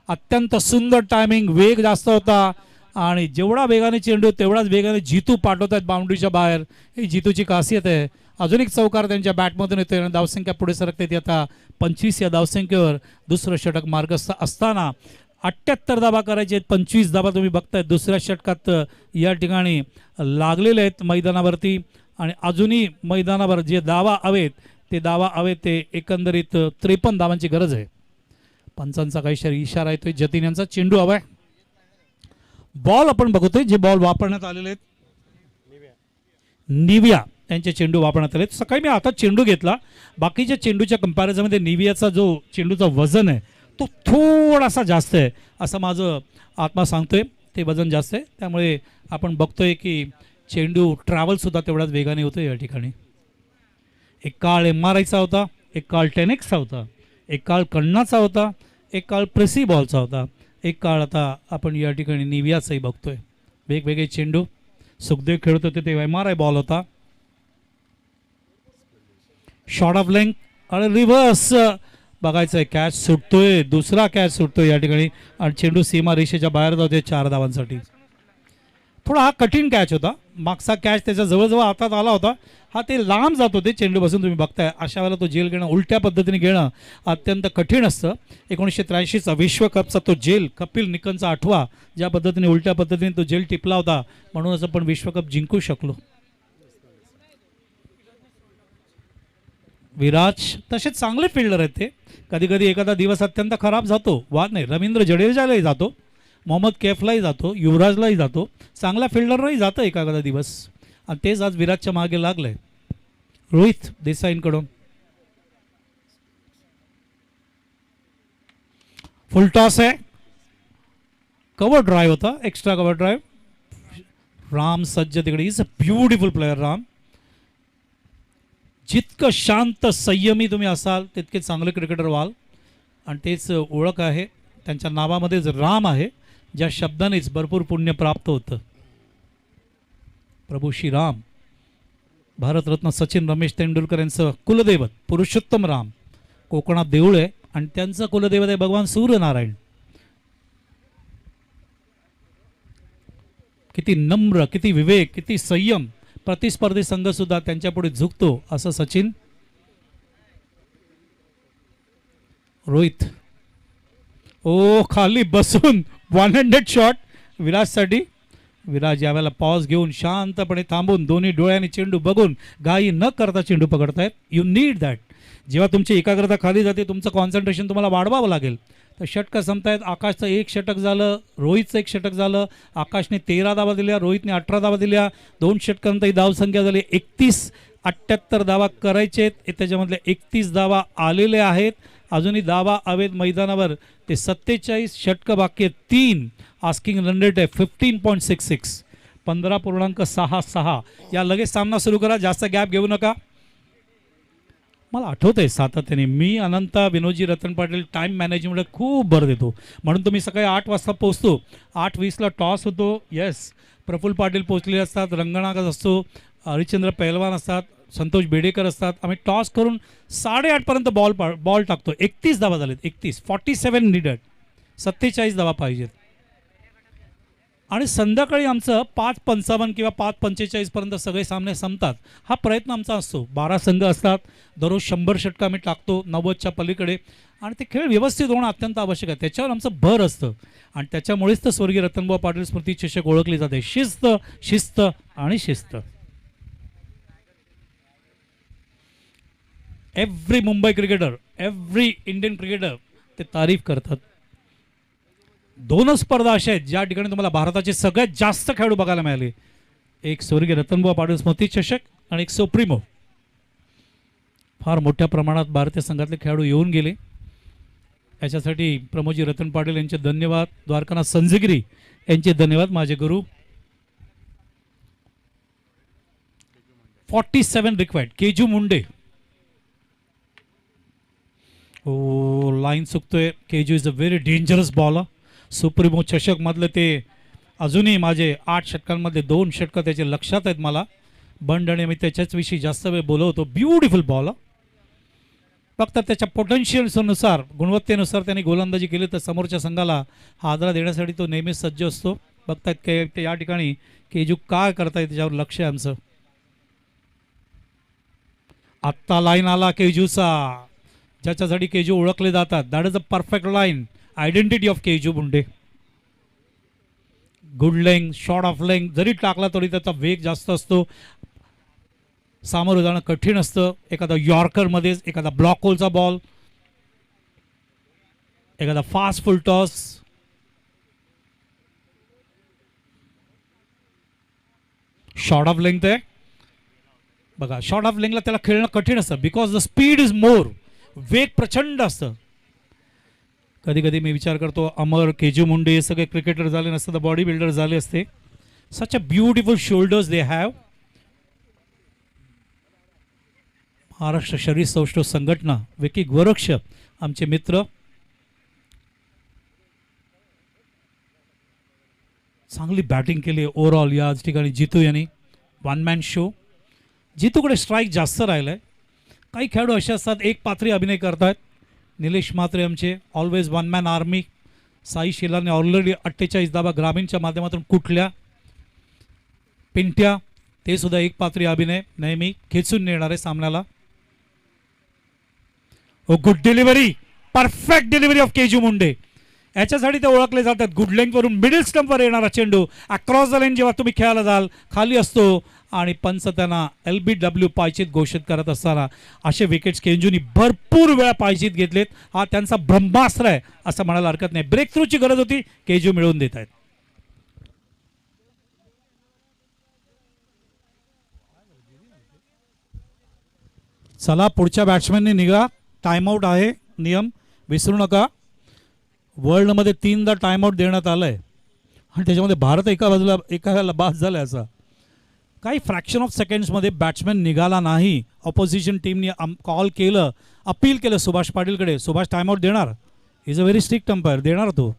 [SPEAKER 1] अत्यंत सुंदर टायमिंग, वेग जास्त होता आणि जेवढा वेगाने चेंडू तेवढाच वेगाने जितू पाठवतात बाउंड्रीच्या बाहेर. ही जितूची खासियत आहे. अजून एक चौकार त्यांच्या बॅटमधून येतोय आणि धावसंख्या पुढे सरकते ती आता 25 या धावसंख्येवर. दुसरं षटक मार्गस्थ असताना 78 धावा करायचे आहेत, 25 धावा तुम्ही बघताय दुसऱ्या षटकात या ठिकाणी लागलेले आहेत मैदानावरती आणि अजूनही मैदानावर जे धावा हवेत ते एकंदरीत 53 धावांची गरज आहे. पंचांचा काही इशारा येतोय. जतीन यांचा चेंडू हवाय. बॉल आपण बघतोय जे बॉल वापरण्यात आलेले आहेत निविया यांचे चेंडू वापरण्यात आले. सकाळी मी आता चेंडू घेतला, बाकीच्या चेंडूच्या कंपॅरिझनमध्ये निवियाचा जो चेंडूचा वजन आहे तो थोडासा जास्त आहे असं माझं आत्मा सांगतोय. ते वजन जास्त आहे त्यामुळे आपण बघतोय की चेंडू ट्रॅव्हलसुद्धा तेवढाच वेगाने होतो या ठिकाणी. एक काळ MRIचा होता, एक काळ 10Xचा होता, एक काळ कण्णाचा होता, एक काळ प्रेसी बॉलचा होता, एक काळ आता आपण या ठिकाणी निवियाचाही बघतोय. वेगवेगळे चेंडू. सुखदेव खेळत होते तेव्हा MRI बॉल होता. शॉर्ट ऑफ लेंथ आणि रिव्हर्स बघायचं आहे. कॅच सुटतोय, दुसरा कॅच सुटतोय या ठिकाणी आणि चेंडू सीमा रेषेच्या बाहेर जातोय 4 धावांसाठी. थोडा हा कठीण कॅच होता. मागचा कॅच त्याच्या जवळजवळ हातात आला होता, हा ते लांब जात होते चेंडूपासून तुम्ही बघताय. अशा वेळेला तो जेल घेणं उलट्या पद्धतीने घेणं अत्यंत कठीण असतं. 1983चा विश्वकपचा तो जेल कपिल निकनचा 8वा ज्या पद्धतीने उलट्या पद्धतीने तो जेल टिपला होता म्हणूनच आपण विश्वकप जिंकू शकलो. विराज तसे चांगले फिल्डर आहेत ते. कधी कधी एखादा दिवस अत्यंत खराब जातो, वाद नाही. रवींद्र जडेजालाही जातो, मोहम्मद कैफलाही जातो, युवराजलाही जातो, चांगल्या फिल्डरलाही जातं एखादा दिवस आणि तेच आज विराटच्या मागे लागलंय. रोहित देसाईंकडून फुल टॉस आहे. कव्हर ड्राईव्ह होता, एक्स्ट्रा कव्हर ड्राईव्ह. राम सज्ज तिकडे. Is a beautiful player Ram. जितकं शांत संयमी तुम्ही असाल तितके चांगले क्रिकेटर व्हाल आणि तेच ओळख आहे. त्यांच्या नावामध्येच राम आहे, ज्या शब्दानेच भरपूर पुण्य प्राप्त होतं. प्रभू श्रीराम, भारतरत्न सचिन रमेश तेंडुलकर यांचं कुलदैवत पुरुषोत्तम राम कोकणात देऊळ आहे आणि त्यांचं कुलदैवत आहे भगवान सूर्यनारायण. किती नम्र, किती विवेक, किती संयम. प्रतिस्पर्धी संघ सुद्धा त्यांच्या पुढे झुकतो असं सचिन. रोहित खाली बसून 100 शॉट विराटसाठी. विराज यावेळेला पॉज घेऊन शांतपणे थांबून दोन्ही डोळ्यांनी चेंडू बघून घाई न करता चेंडू पकडतायत. You need that. जेव्हा तुमची एकाग्रता खाली जाते तुमचं कॉन्सन्ट्रेशन तुम्हाला वाढवावं लागेल. तर षटकं संपतायत. आकाशचं 1 षटक झालं, रोहितचं 1 षटक झालं. आकाशने 13 धावा दिल्या, रोहितने 18 धावा दिल्या. 2 षटकांतही धावसंख्या झाली 31-78 धावा करायचे आहेत. त्याच्यामधले 31 धावा आलेले आहेत. अजूनही धावा हवेत मैदानावर. ते 47 षटकं बाकी आहेत. 3 आस्किंग रन रेट आहे 15.66, 15.66. या लगेच सामना सुरू करा, जास्त गॅप घेऊ नका. मला आठवत आहे सातत्याने मी अनंता विनोदजी रतन पाटील टाईम मॅनेजमेंट खूप भर देतो. म्हणून तुम्ही सकाळी 8 वाजता पोचतो. 8:20ला टॉस होतो. येस, प्रफुल्ल पाटील पोचलेले असतात, रंगनागत असतो, हरिश्चंद्र पैलवान असतात, संतोष बेडेकर असतात. आम्ही टॉस करून 8:30पर्यंत बॉल टाकतो. 31 धावा झालेत. 47 नीडेड. 47 धावा पाहिजेत. आणि संध्याकाळी आमचं 5:55 किंवा 5:45 पर्यंत सगळे सामने संपतात. हा प्रयत्न आमचा असतो. 12 संघ असतात. दररोज 100 षटकं आम्ही टाकतो 90च्या पलीकडे. आणि ते खेळ व्यवस्थित होणं अत्यंत आवश्यक आहे. त्याच्यावर आमचं भर असतं. आणि त्याच्यामुळेच तर स्वर्गीय रतनभाऊ पाटील स्मृती चषक ओळखली जाते. शिस्त, शिस्त आणि शिस्त. Every Mumbai cricketer, every Indian cricketer ते तारीफ करतात. 2 स्पर्धा अशा आहेत ज्या ठिकाणी तुम्हाला भारताचे सगळ्यात जास्त खेळाडू बघायला मिळाले. एक स्वर्गीय रतनभाऊ पाटील स्मृती चषक आणि एक सुप्रीमो. फार मोठ्या प्रमाणात भारतीय संघातले खेळाडू येऊन गेले. याच्यासाठी प्रमोदजी रतन पाटील यांचे धन्यवाद. द्वारकानाथ संजगिरी यांचे धन्यवाद. माझे गुरु. 47 रिक्वायर्ड. केजू मुंडे. हो, लाईन चुकतोय. Keju is a very dangerous bowler. Supremo चषक मधले ते अजूनही माझे 8 षटकांमध्ये 2 षटकं त्याचे लक्षात आहेत मला. बंड आणि मी त्याच्याच विषयी जास्त वेळ बोलवतो. Beautiful bowler. फक्त त्याच्या पोटेन्शियलनुसार, गुणवत्तेनुसार त्यांनी गोलंदाजी केली तर समोरच्या संघाला हादरा देण्यासाठी तो नेहमीच सज्ज असतो. बघतायत की या ठिकाणी केजू काय करतायत त्याच्यावर लक्ष आहे आमचं. आत्ता लाईन आला केजूचा, ज्याच्यासाठी केजू ओळखले जातात. That is a perfect line. Identity of Keju Munde. Good length, short of length जरी टाकला तरी त्याचा वेग जास्त असतो. सामोरं जाणं कठीण असतं. एखादा यॉर्करमध्येच एखादा ब्लॉक होलचा बॉल, एखादा fast full toss. Short of length आहे बघा. शॉर्ट ऑफ लेंथला त्याला खेळणं कठीण असतं because the speed is more. वेग प्रचंड असतं. कधी कधी मी विचार करतो अमर, केजू मुंडे हे सगळे क्रिकेटर झाले नसतं तर बॉडी बिल्डर झाले असते. Such a beautiful shoulders they have. Maharashtra शरीर सौष्ठव संघटना, विकी गोरक्ष आमचे मित्र. चांगली बॅटिंग केली ओव्हरऑल या ठिकाणी जितू यांनी. 1 मॅन शो. जितूकडे स्ट्राईक जास्त राहिलाय. काही खेळाडू असे असतात एक पात्री अभिनय करतात. निलेश म्हात्रे आमचे ऑलवेज 1 मॅन आर्मी. साई शेलारने ऑलरेडी 48 धावा ग्रामीणच्या माध्यमातून कुठल्या. पिंट्या ते सुद्धा एक पात्री अभिनय नेहमी खेचून नेणार आहे सामन्याला. Oh good delivery. Perfect delivery of Keju Munde. याच्यासाठी ते ओळखले जातात. गुड लेंथवरून मिडल स्टंपवर येणारा चेंडू अक्रॉस द लेन जेव्हा तुम्ही खेळायला जाल खाली असतो आणि पंच त्यांना LBW पायचीत घोषित करत असताना असे विकेट्स केंजूनी भरपूर वेळा पायचीत घेतलेत. हा त्यांचा ब्रह्मास्त्र आहे असं म्हणायला हरकत नाही. ब्रेक थ्रूची गरज होती, केजू मिळवून देत आहेत. चला पुढच्या बॅट्समॅनने निघा. टाइमआउट आहे नियम विसरू नका. वर्ल्डमध्ये 3दा टाइमआउट देण्यात आलं आहे आणि त्याच्यामध्ये भारत एका बाजूला एकाला बाद झाला आहे. असा काही फ्रॅक्शन ऑफ सेकंड्समध्ये बॅट्समॅन निघाला नाही. ऑपोजिशन टीमने कॉल केलं, अपील केलं सुभाष पाटीलकडे. सुभाष टाइमआउट देणार. Is a very strict umpire. देणार तो.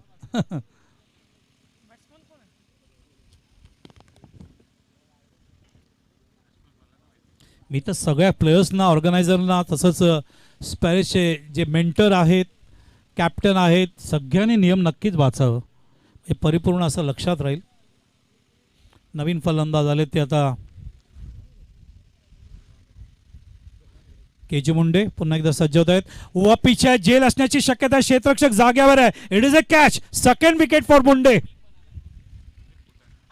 [SPEAKER 1] मी तर सगळ्या प्लेयर्सना, ऑर्गनायझरना, तसंच स्पॅरिशचे जे मेंटर आहेत, कॅप्टन आहेत, सगळ्यांनी नियम नक्कीच वाचावं. हे परिपूर्ण असं लक्षात राहील. नवीन फलंदाज आले ते आता केजू मुंडे पुन्हा एकदा सज्ज होत आहेत. व पिछे जेल असण्याची शक्यता. क्षेत्ररक्षक जाग्यावर आहे. It is a catch. Second wicket for Munde.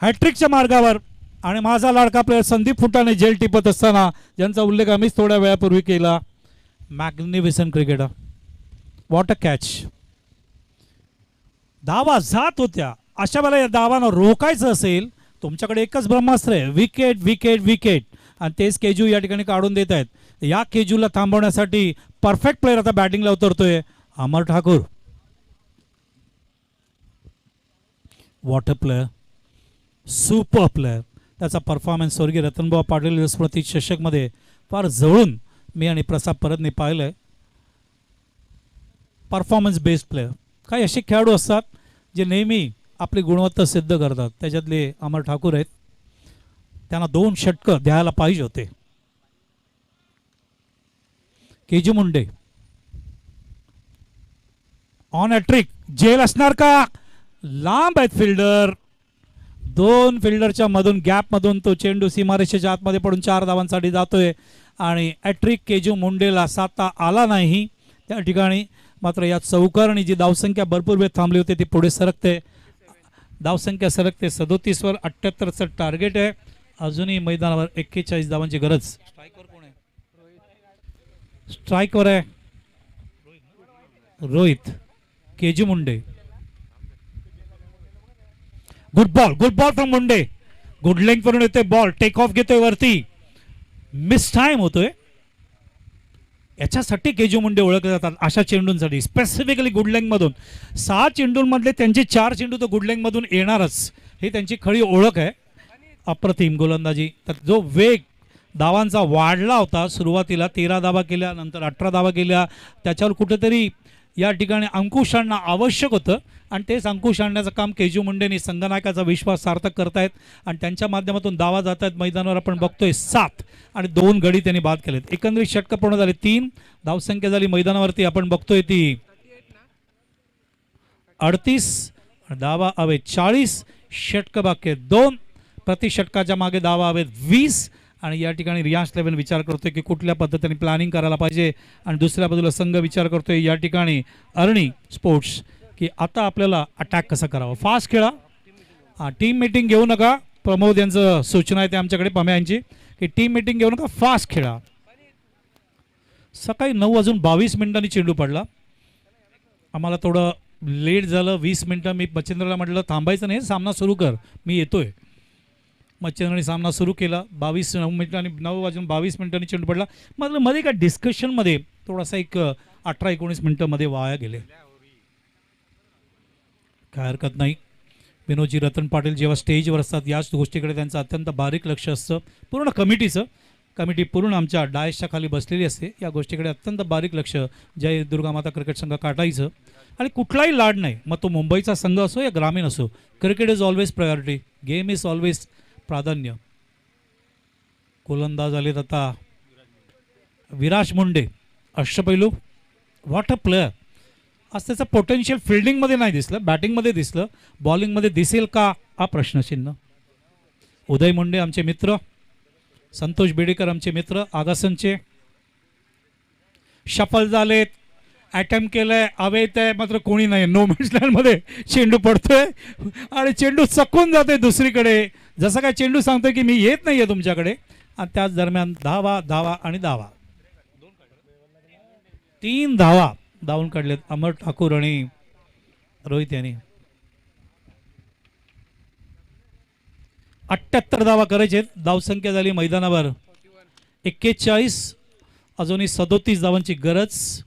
[SPEAKER 1] हॅट्रिकच्या मार्गावर आणि माझा लाडका प्लेअर संदीप फुटाने जेल टिपत असताना ज्यांचा उल्लेख आम्हीच थोड्या वेळापूर्वी केला. Magnificent cricketer. What a catch. धावा जात होत्या. अशा वेळेला या धावांना रोखायचं असेल तुमच्याकडे एकच ब्रह्मास्त्र आहे, विकेट विकेट विकेट. आणि तेच केजू या ठिकाणी काढून देत आहेत. या केजूला थांबवण्यासाठी परफेक्ट प्लेअर आता बॅटिंगला उतरतोय Amar Thakur. What a player. Super player. त्याचा परफॉर्मन्स स्वर्गीय रतनभाऊ पाटील स्मृती चषकमध्ये फार जवळून मी आणि प्रसाद परतने पाहिलं आहे. Performance based player. काही असे खेळाडू असतात जे नेहमी आपली गुणवत्ता सिद्ध करतात. त्याच्यातले अमर ठाकूर आहेत. त्यांना 2 षटकं द्यायला पाहिजे होते. केजू मुंडे ऑन हॅट्रिक. जेल असणार का. लांब आहेत फिल्डर. 2 फिल्डरच्या मधून गॅप मधून तो चेंडू सीमारेषेच्या आतमध्ये पडून 4 धावांसाठी जातोय आणि हॅट्रिक केजू मुंडेला साधता आला नाही त्या ठिकाणी. मात्र या चौकारणी जी धावसंख्या भरपूर वेळ थांबली होती ती पुढे सरकते. धावसंख्या सरकते 37 वर. 78चं टार्गेट आहे. अजूनही मैदानावर 41 धावांची गरज. स्ट्राईकवर कोण आहे. स्ट्राईकवर आहे Rohit. Keju Munde. Good ball from Munde. Good length वरून येतोय बॉल. टेक ऑफ घेतोय वरती. मिस टाइम होतोय. याच्यासाठी केजू मुंडे ओळखले जातात अशा चेंडूंसाठी. स्पेसिफिकली गुड लेंथ मधून 6 चेंडूंमधले त्यांचे 4 चेंडू तर गुड लेंथ मधून येणारच. ही त्यांची खरी ओळख आहे. अप्रतिम गोलंदाजी. तर जो वेग धावांचा वाढला होता सुरुवातीला 13 धावा केल्या नंतर 18 धावा केल्या त्याच्यावर कुठेतरी या ठिकाणी अंकुश आणणं आवश्यक होतं आणि तेच अंकुश आणण्याचं काम केजू मुंडेंनी संघनायकाचा विश्वास सार्थक करतायत आणि त्यांच्या माध्यमातून धावा जात आहेत मैदानावर. आपण बघतोय 7 आणि 2 गडी त्यांनी बाद केलेत. एकंदरीत षटकं पूर्ण झाली. 3 धावसंख्या झाली मैदानावरती आपण बघतोय ती 38. धावा हवे 40. षटकं बाकी आहेत 2. प्रति षटकाच्या मागे धावा हवेत 20. आणि या ठिकाणी रियाज 11 विचार करतोय की कुठल्या पद्धतीने प्लॅनिंग करायला पाहिजे आणि दुसऱ्या बाजूला संघ विचार करतोय या ठिकाणी अर्णी स्पोर्ट्स की आता आपल्याला अटॅक कसा करावा. फास्ट खेळा. टीम मीटिंग घेऊ नका. प्रमोद यांचं सूचना आहे ते आमच्याकडे पम्या यांची की टीम मीटिंग घेऊ नका. फास्ट खेळा. सकाळी 9:22 चेंडू पडला. आम्हाला थोडं लेट झालं 20 मिनिटं. मी मच्छिंद्रला म्हटलं थांबायचं नाही सामना सुरू कर मी येतोय. मच्छिंद्रने सामना सुरू केला. 9:22 चेंडू पडला. मग मध्ये काय डिस्कशनमध्ये थोडासा एक 18-19 मिनिटं मध्ये वाया गेले. काय हरकत नाही. विनोदजी रतन पाटील जेव्हा स्टेजवर असतात याच गोष्टीकडे त्यांचं अत्यंत बारीक लक्ष असतं. पूर्ण कमिटी पूर्ण आमच्या डायसच्या खाली बसलेली असते. या गोष्टीकडे अत्यंत बारीक लक्ष जय दुर्गामाता क्रिकेट संघ काटायचं. आणि कुठलाही लाड नाही मग तो मुंबईचा संघ असो या ग्रामीण असो. Cricket is always priority. Game is always प्राधान्य. गोलंदाज आलेत आता विराज मुंडे. अष्टपैलू. What a player. आज त्याचं पोटेन्शियल फिल्डिंगमध्ये नाही दिसलं बॅटिंगमध्ये दिसलं. बॉलिंगमध्ये दिसेल का हा प्रश्नचिन्ह. उदय मुंडे आमचे मित्र. संतोष बेडेकर आमचे मित्र आगासनचे. शफल झालेत. अटेम्प्ट केलंय अवेत आहे मात्र कोणी नाही. नो मॅच लँडमध्ये चेंडू पडतोय आणि चेंडू चकून जातोय दुसरीकडे. जसं काय चेंडू सांगतोय की मी येत नाहीये तुमच्याकडे. आणि त्याच दरम्यान धावा आणि धावा. 3 धावा धावून काढलेत अमर ठाकूर आणि रोहित यांनी. 78 धावा करायचे. धावसंख्या झाली मैदानावर 41. अजूनही 37 धावांची गरज.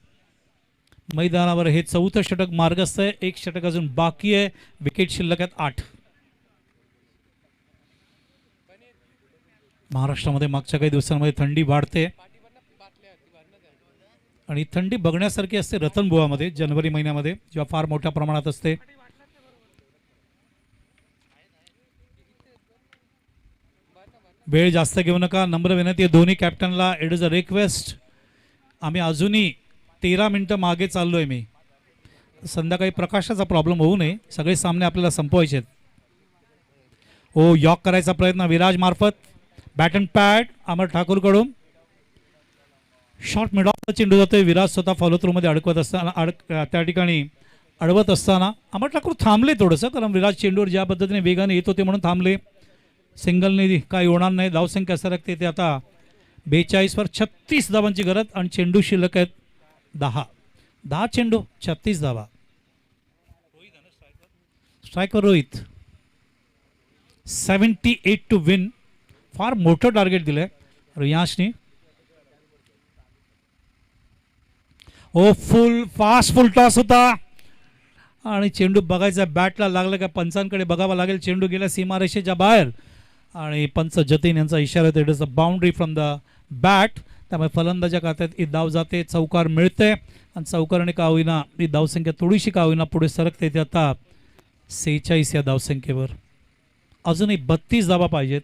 [SPEAKER 1] मैदानावर हे 4थं षटक मार्गस्थ आहे. 1 षटक अजून बाकी आहे. विकेट शिल्लक आहेत 8. महाराष्ट्रामध्ये मागच्या काही दिवसांमध्ये थंडी वाढते आणि थंडी बघण्यासारखी असते रतनबुवामध्ये जानेवारी महिन्यामध्ये जेव्हा फार मोठ्या प्रमाणात असते. वेळ जास्त घेऊ नका. नम्र विनंती आहे दोन्ही कॅप्टनला. It is a request. आम्ही अजूनही 13 मिनिटं मागे चाललोय. मी संध्याकाळी प्रकाशाचा प्रॉब्लेम होऊ नये. सगळे सामने आपल्याला संपवायचे आहेत. ओ यॉक करायचा प्रयत्न विराज मार्फत. बॅट अँड पॅड अमर ठाकूर कडून. शॉर्ट मिड ऑफ चेंडू जातोय. विराज स्वतः फॉलो थ्रू मध्ये अडकवत असताना त्या ठिकाणी अडवत असताना अमर ठाकूर थांबले थोडंसं, कारण विराज चेंडूवर ज्या पद्धतीने वेगाने येत होते म्हणून थांबले. सिंगलने काही होणार नाही, धावसंख्या सरकते ते आता 42वर 36 धावांची गरज आणि चेंडू शिल्लक आहेत 10 चेंडू 36 धावा. Striker Rohit 78 to win. फार मोठं टार्गेट दिलंय रियांशने. ओ फुल टॉस होता आणि चेंडू बघायचा बॅटला लागला का पंचांकडे बघावा लागेल. चेंडू गेला सीमारेषेच्या बाहेर आणि पंच जतीन यांचा इशारा it is a boundary from the bat. त्यामुळे फलंदाजा खात्यात ही धाव जाते, चौकार मिळते आणि चौकाराने का होईना ही धावसंख्या थोडीशी का होईना पुढे सरकते. ते आता 46 या धावसंख्येवर. अजूनही 32 धावा पाहिजेत.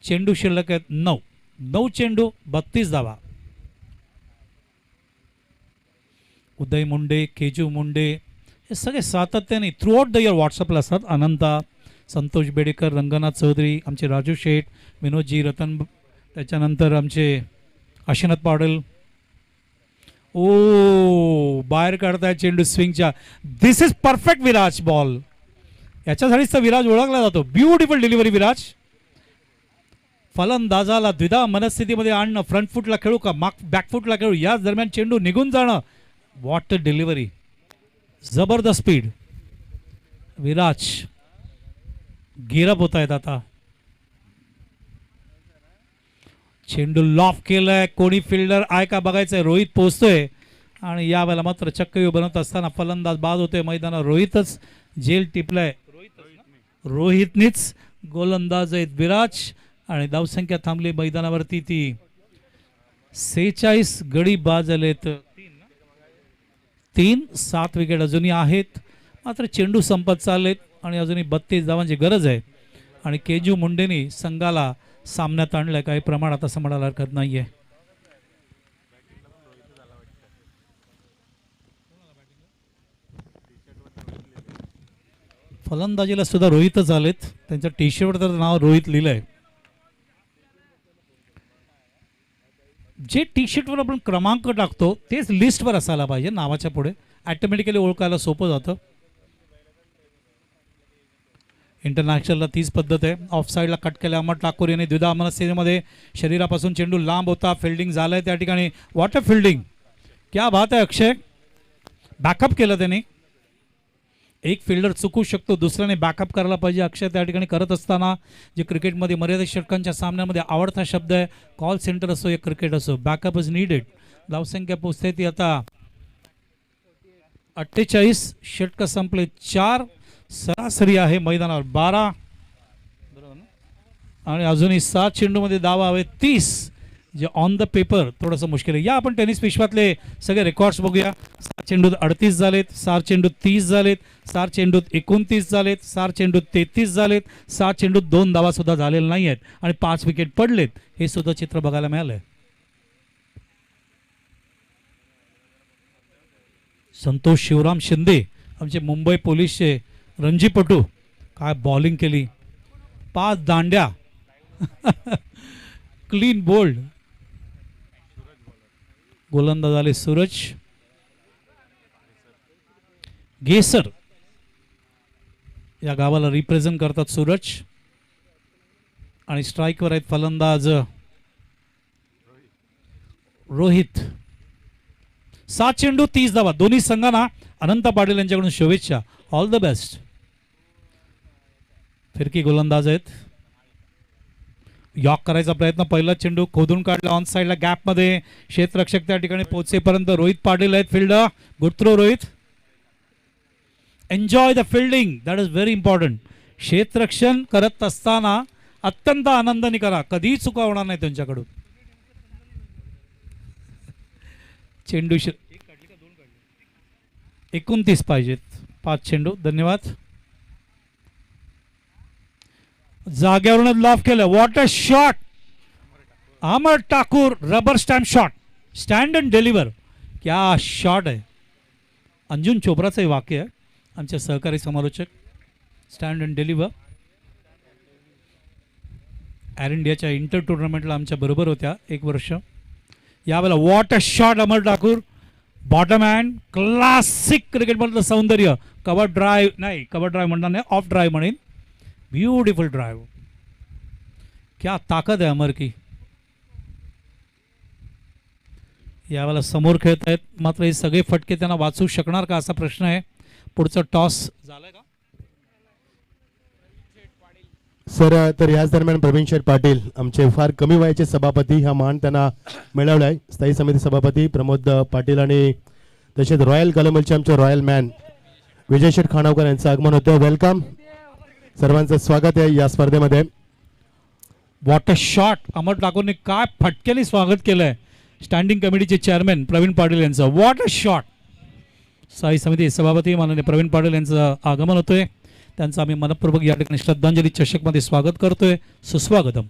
[SPEAKER 1] चेंडू शिल्लक आहेत 9 चेंडू 32 धावा. उदय मुंडे, केजू मुंडे हे सगळे सातत्याने थ्रू आउट द इयर व्हॉट्सअपला असतात. अनंता, संतोष बेडेकर, रंगनाथ चौधरी, आमचे राजू शेठ, विनोदजी रतन, त्याच्यानंतर आमचे आशीनाथ पाटील. ओ बाहेर काढताय चेंडू स्विंगच्या. This is perfect Viraj ball. याच्यासाठीच तर विराज ओळखला जातो. Beautiful delivery Viraj. फलंदाजाला द्विधा मनस्थितीमध्ये आणणं. फ्रंट फुटला खेळू का बॅकफुटला खेळू, याच दरम्यान चेंडू निघून जाणं. वॉट डिलिव्हरी, जबरदस्त स्पीड. विराज गिरप होत आहेत आता. चेंडू लॉफ केलाय, कोणी फिल्डर आहे का बघायचंय. रोहित पोहोचतोय आणि यावेळेला मात्र चक्कयू बनवत असताना फलंदाज बाद होतोय मैदानात. रोहितच जेल टिपलाय. रोहितनीच गोलंदाज आहेत विराज आणि धावसंख्या थांबली मैदानावरती ती 46. गडी बाद झालेत 3-7 विकेट अजूनही आहेत. मात्र चेंडू संपत चाललेत आणि अजूनही 32 धावांची गरज आहे. आणि केजू मुंडेनी संघाला सामन्यात आणलंय काही प्रमाणात असं म्हणायला हरकत नाहीये. फलंदाजीला सुद्धा रोहितच आलेत. त्यांच्या टी शर्टवर तर नाव रोहित लिहिलंय. जे टी शर्टवर आपण क्रमांक टाकतो तेच लिस्टवर असायला पाहिजे नावाच्या पुढे. ॲटोमॅटिकली ओळखायला सोपं जातं. इंटरनॅशनलला तीच पद्धत आहे. ऑफ साईडला कट केल्या अमर ठाकूर यांनी द्विधा मनस्थितीमध्ये शरीरापासून चेंडू लांब होता. फिल्डिंग झालंय त्या ठिकाणी. वॉट अ फिल्डिंग, क्या बात आहे अक्षय. बॅकअप केलं त्याने. एक फिल्डर चुकू शकतो, दुसऱ्याने बॅकअप करायला पाहिजे. अक्षय त्या ठिकाणी करत असताना जे क्रिकेटमध्ये मर्यादित षटकांच्या सामन्यामध्ये आवडता शब्द आहे, कॉल सेंटर असो या क्रिकेट असो, बॅकअप इज नीडेड. धावसंख्या पोचते ती आता 48. षटक संपले 4. सरासरी आहे मैदानावर 12 आणि अजूनही 7 चेंडूमध्ये धावा हवे 30, जे ऑन द पेपर थोडंसं मुश्किल आहे. या आपण टेनिस विश्वातले सगळे रेकॉर्ड्स बघूया. 7 चेंडूत 38 झालेत, 7 चेंडूत 30 झालेत, 7 चेंडूत 29 झालेत, 7 चेंडूत 33 झालेत, 7 चेंडूत 2 धावा सुद्धा झालेल्या नाही आहेत आणि 5 विकेट पडलेत. हे सुद्धा चित्र बघायला मिळालंय. संतोष शिवराम शिंदे आमचे मुंबई पोलीसचे रणजीपटू, काय बॉलिंग केली. 5 दांड्या क्लीन बोल्ड. गोलंदाज आले सूरज गेसर. या गावाला रिप्रेझेंट करतात सूरज. आणि स्ट्राईकवर आहेत फलंदाज रोहित. 7 चेंडू 30 धावा. दोन्ही संघांना अनंत पाटील यांच्याकडून शुभेच्छा. All the best. फिरकी गोलंदाज आहेत. यॉक करायचा प्रयत्न. पहिला चेंडू खोदून काढला ऑन साईडला गॅपमध्ये. क्षेत्ररक्षक त्या ठिकाणी पोहोचेपर्यंत रोहित पाटील आहेत fielder. Good throw Rohit. Enjoy the fielding, that is very important. क्षेत्ररक्षण करत असताना अत्यंत आनंदाने करा, कधीही चुका होणार नाही त्यांच्याकडून. चेंडू 29 पाहिजेत. 5 चेंडू. धन्यवाद. जाग्यावरूनच लाफ केलं. What a shot. Amar Thakur rubber stamp shot. Stand and deliver. क्या शॉट आहे. अंजुन चोप्राचं हे वाक्य आहे, आमचे सहकारी समालोचक. Stand and deliver. एअर इंडियाच्या इंटर टुर्नामेंटला आमच्या बरोबर होत्या 1 वर्ष. यावेळेला what a shot Amar Thakur. Bottom hand classic क्रिकेटमधलं सौंदर्य. कव्हर ड्राईव्ह नाही, कव्हर ड्राईव्ह म्हणणार नाही, ऑफ ड्राईव्ह म्हणेन. Beautiful drive. क्या ताकद आहे अमर की. यावेळेला समोर खेळत आहेत, मात्र हे सगळे फटके त्यांना वाचू शकणार का असा प्रश्न आहे. पुढचं टॉस झालंय का.
[SPEAKER 8] सर तर याच दरम्यान प्रवीण शेठ पाटील आमचे फार कमी वयाचे सभापती हा मान त्यांना मिळवला आहे. स्थायी समिती सभापती प्रमोद पाटील आणि तसेच रॉयल कलमलचे आमचे रॉयल मॅन विजय शेठ खानावकर यांचं आगमन होतं. वेलकम, सर्वांचं स्वागत आहे या स्पर्धेमध्ये.
[SPEAKER 1] What a shot. अमर ठाकूरने काय फटक्याने स्वागत केलंय स्टँडिंग कमिटीचे चेअरमॅन प्रवीण पाटील यांचं. What a shot. स्थायी समिती सभापती माननीय प्रवीण पाटील यांचं आगमन होतोय. त्यांचं आम्ही मनपूर्वक या ठिकाणी श्रद्धांजली चषकमध्ये स्वागत करतोय. सुस्वागतम.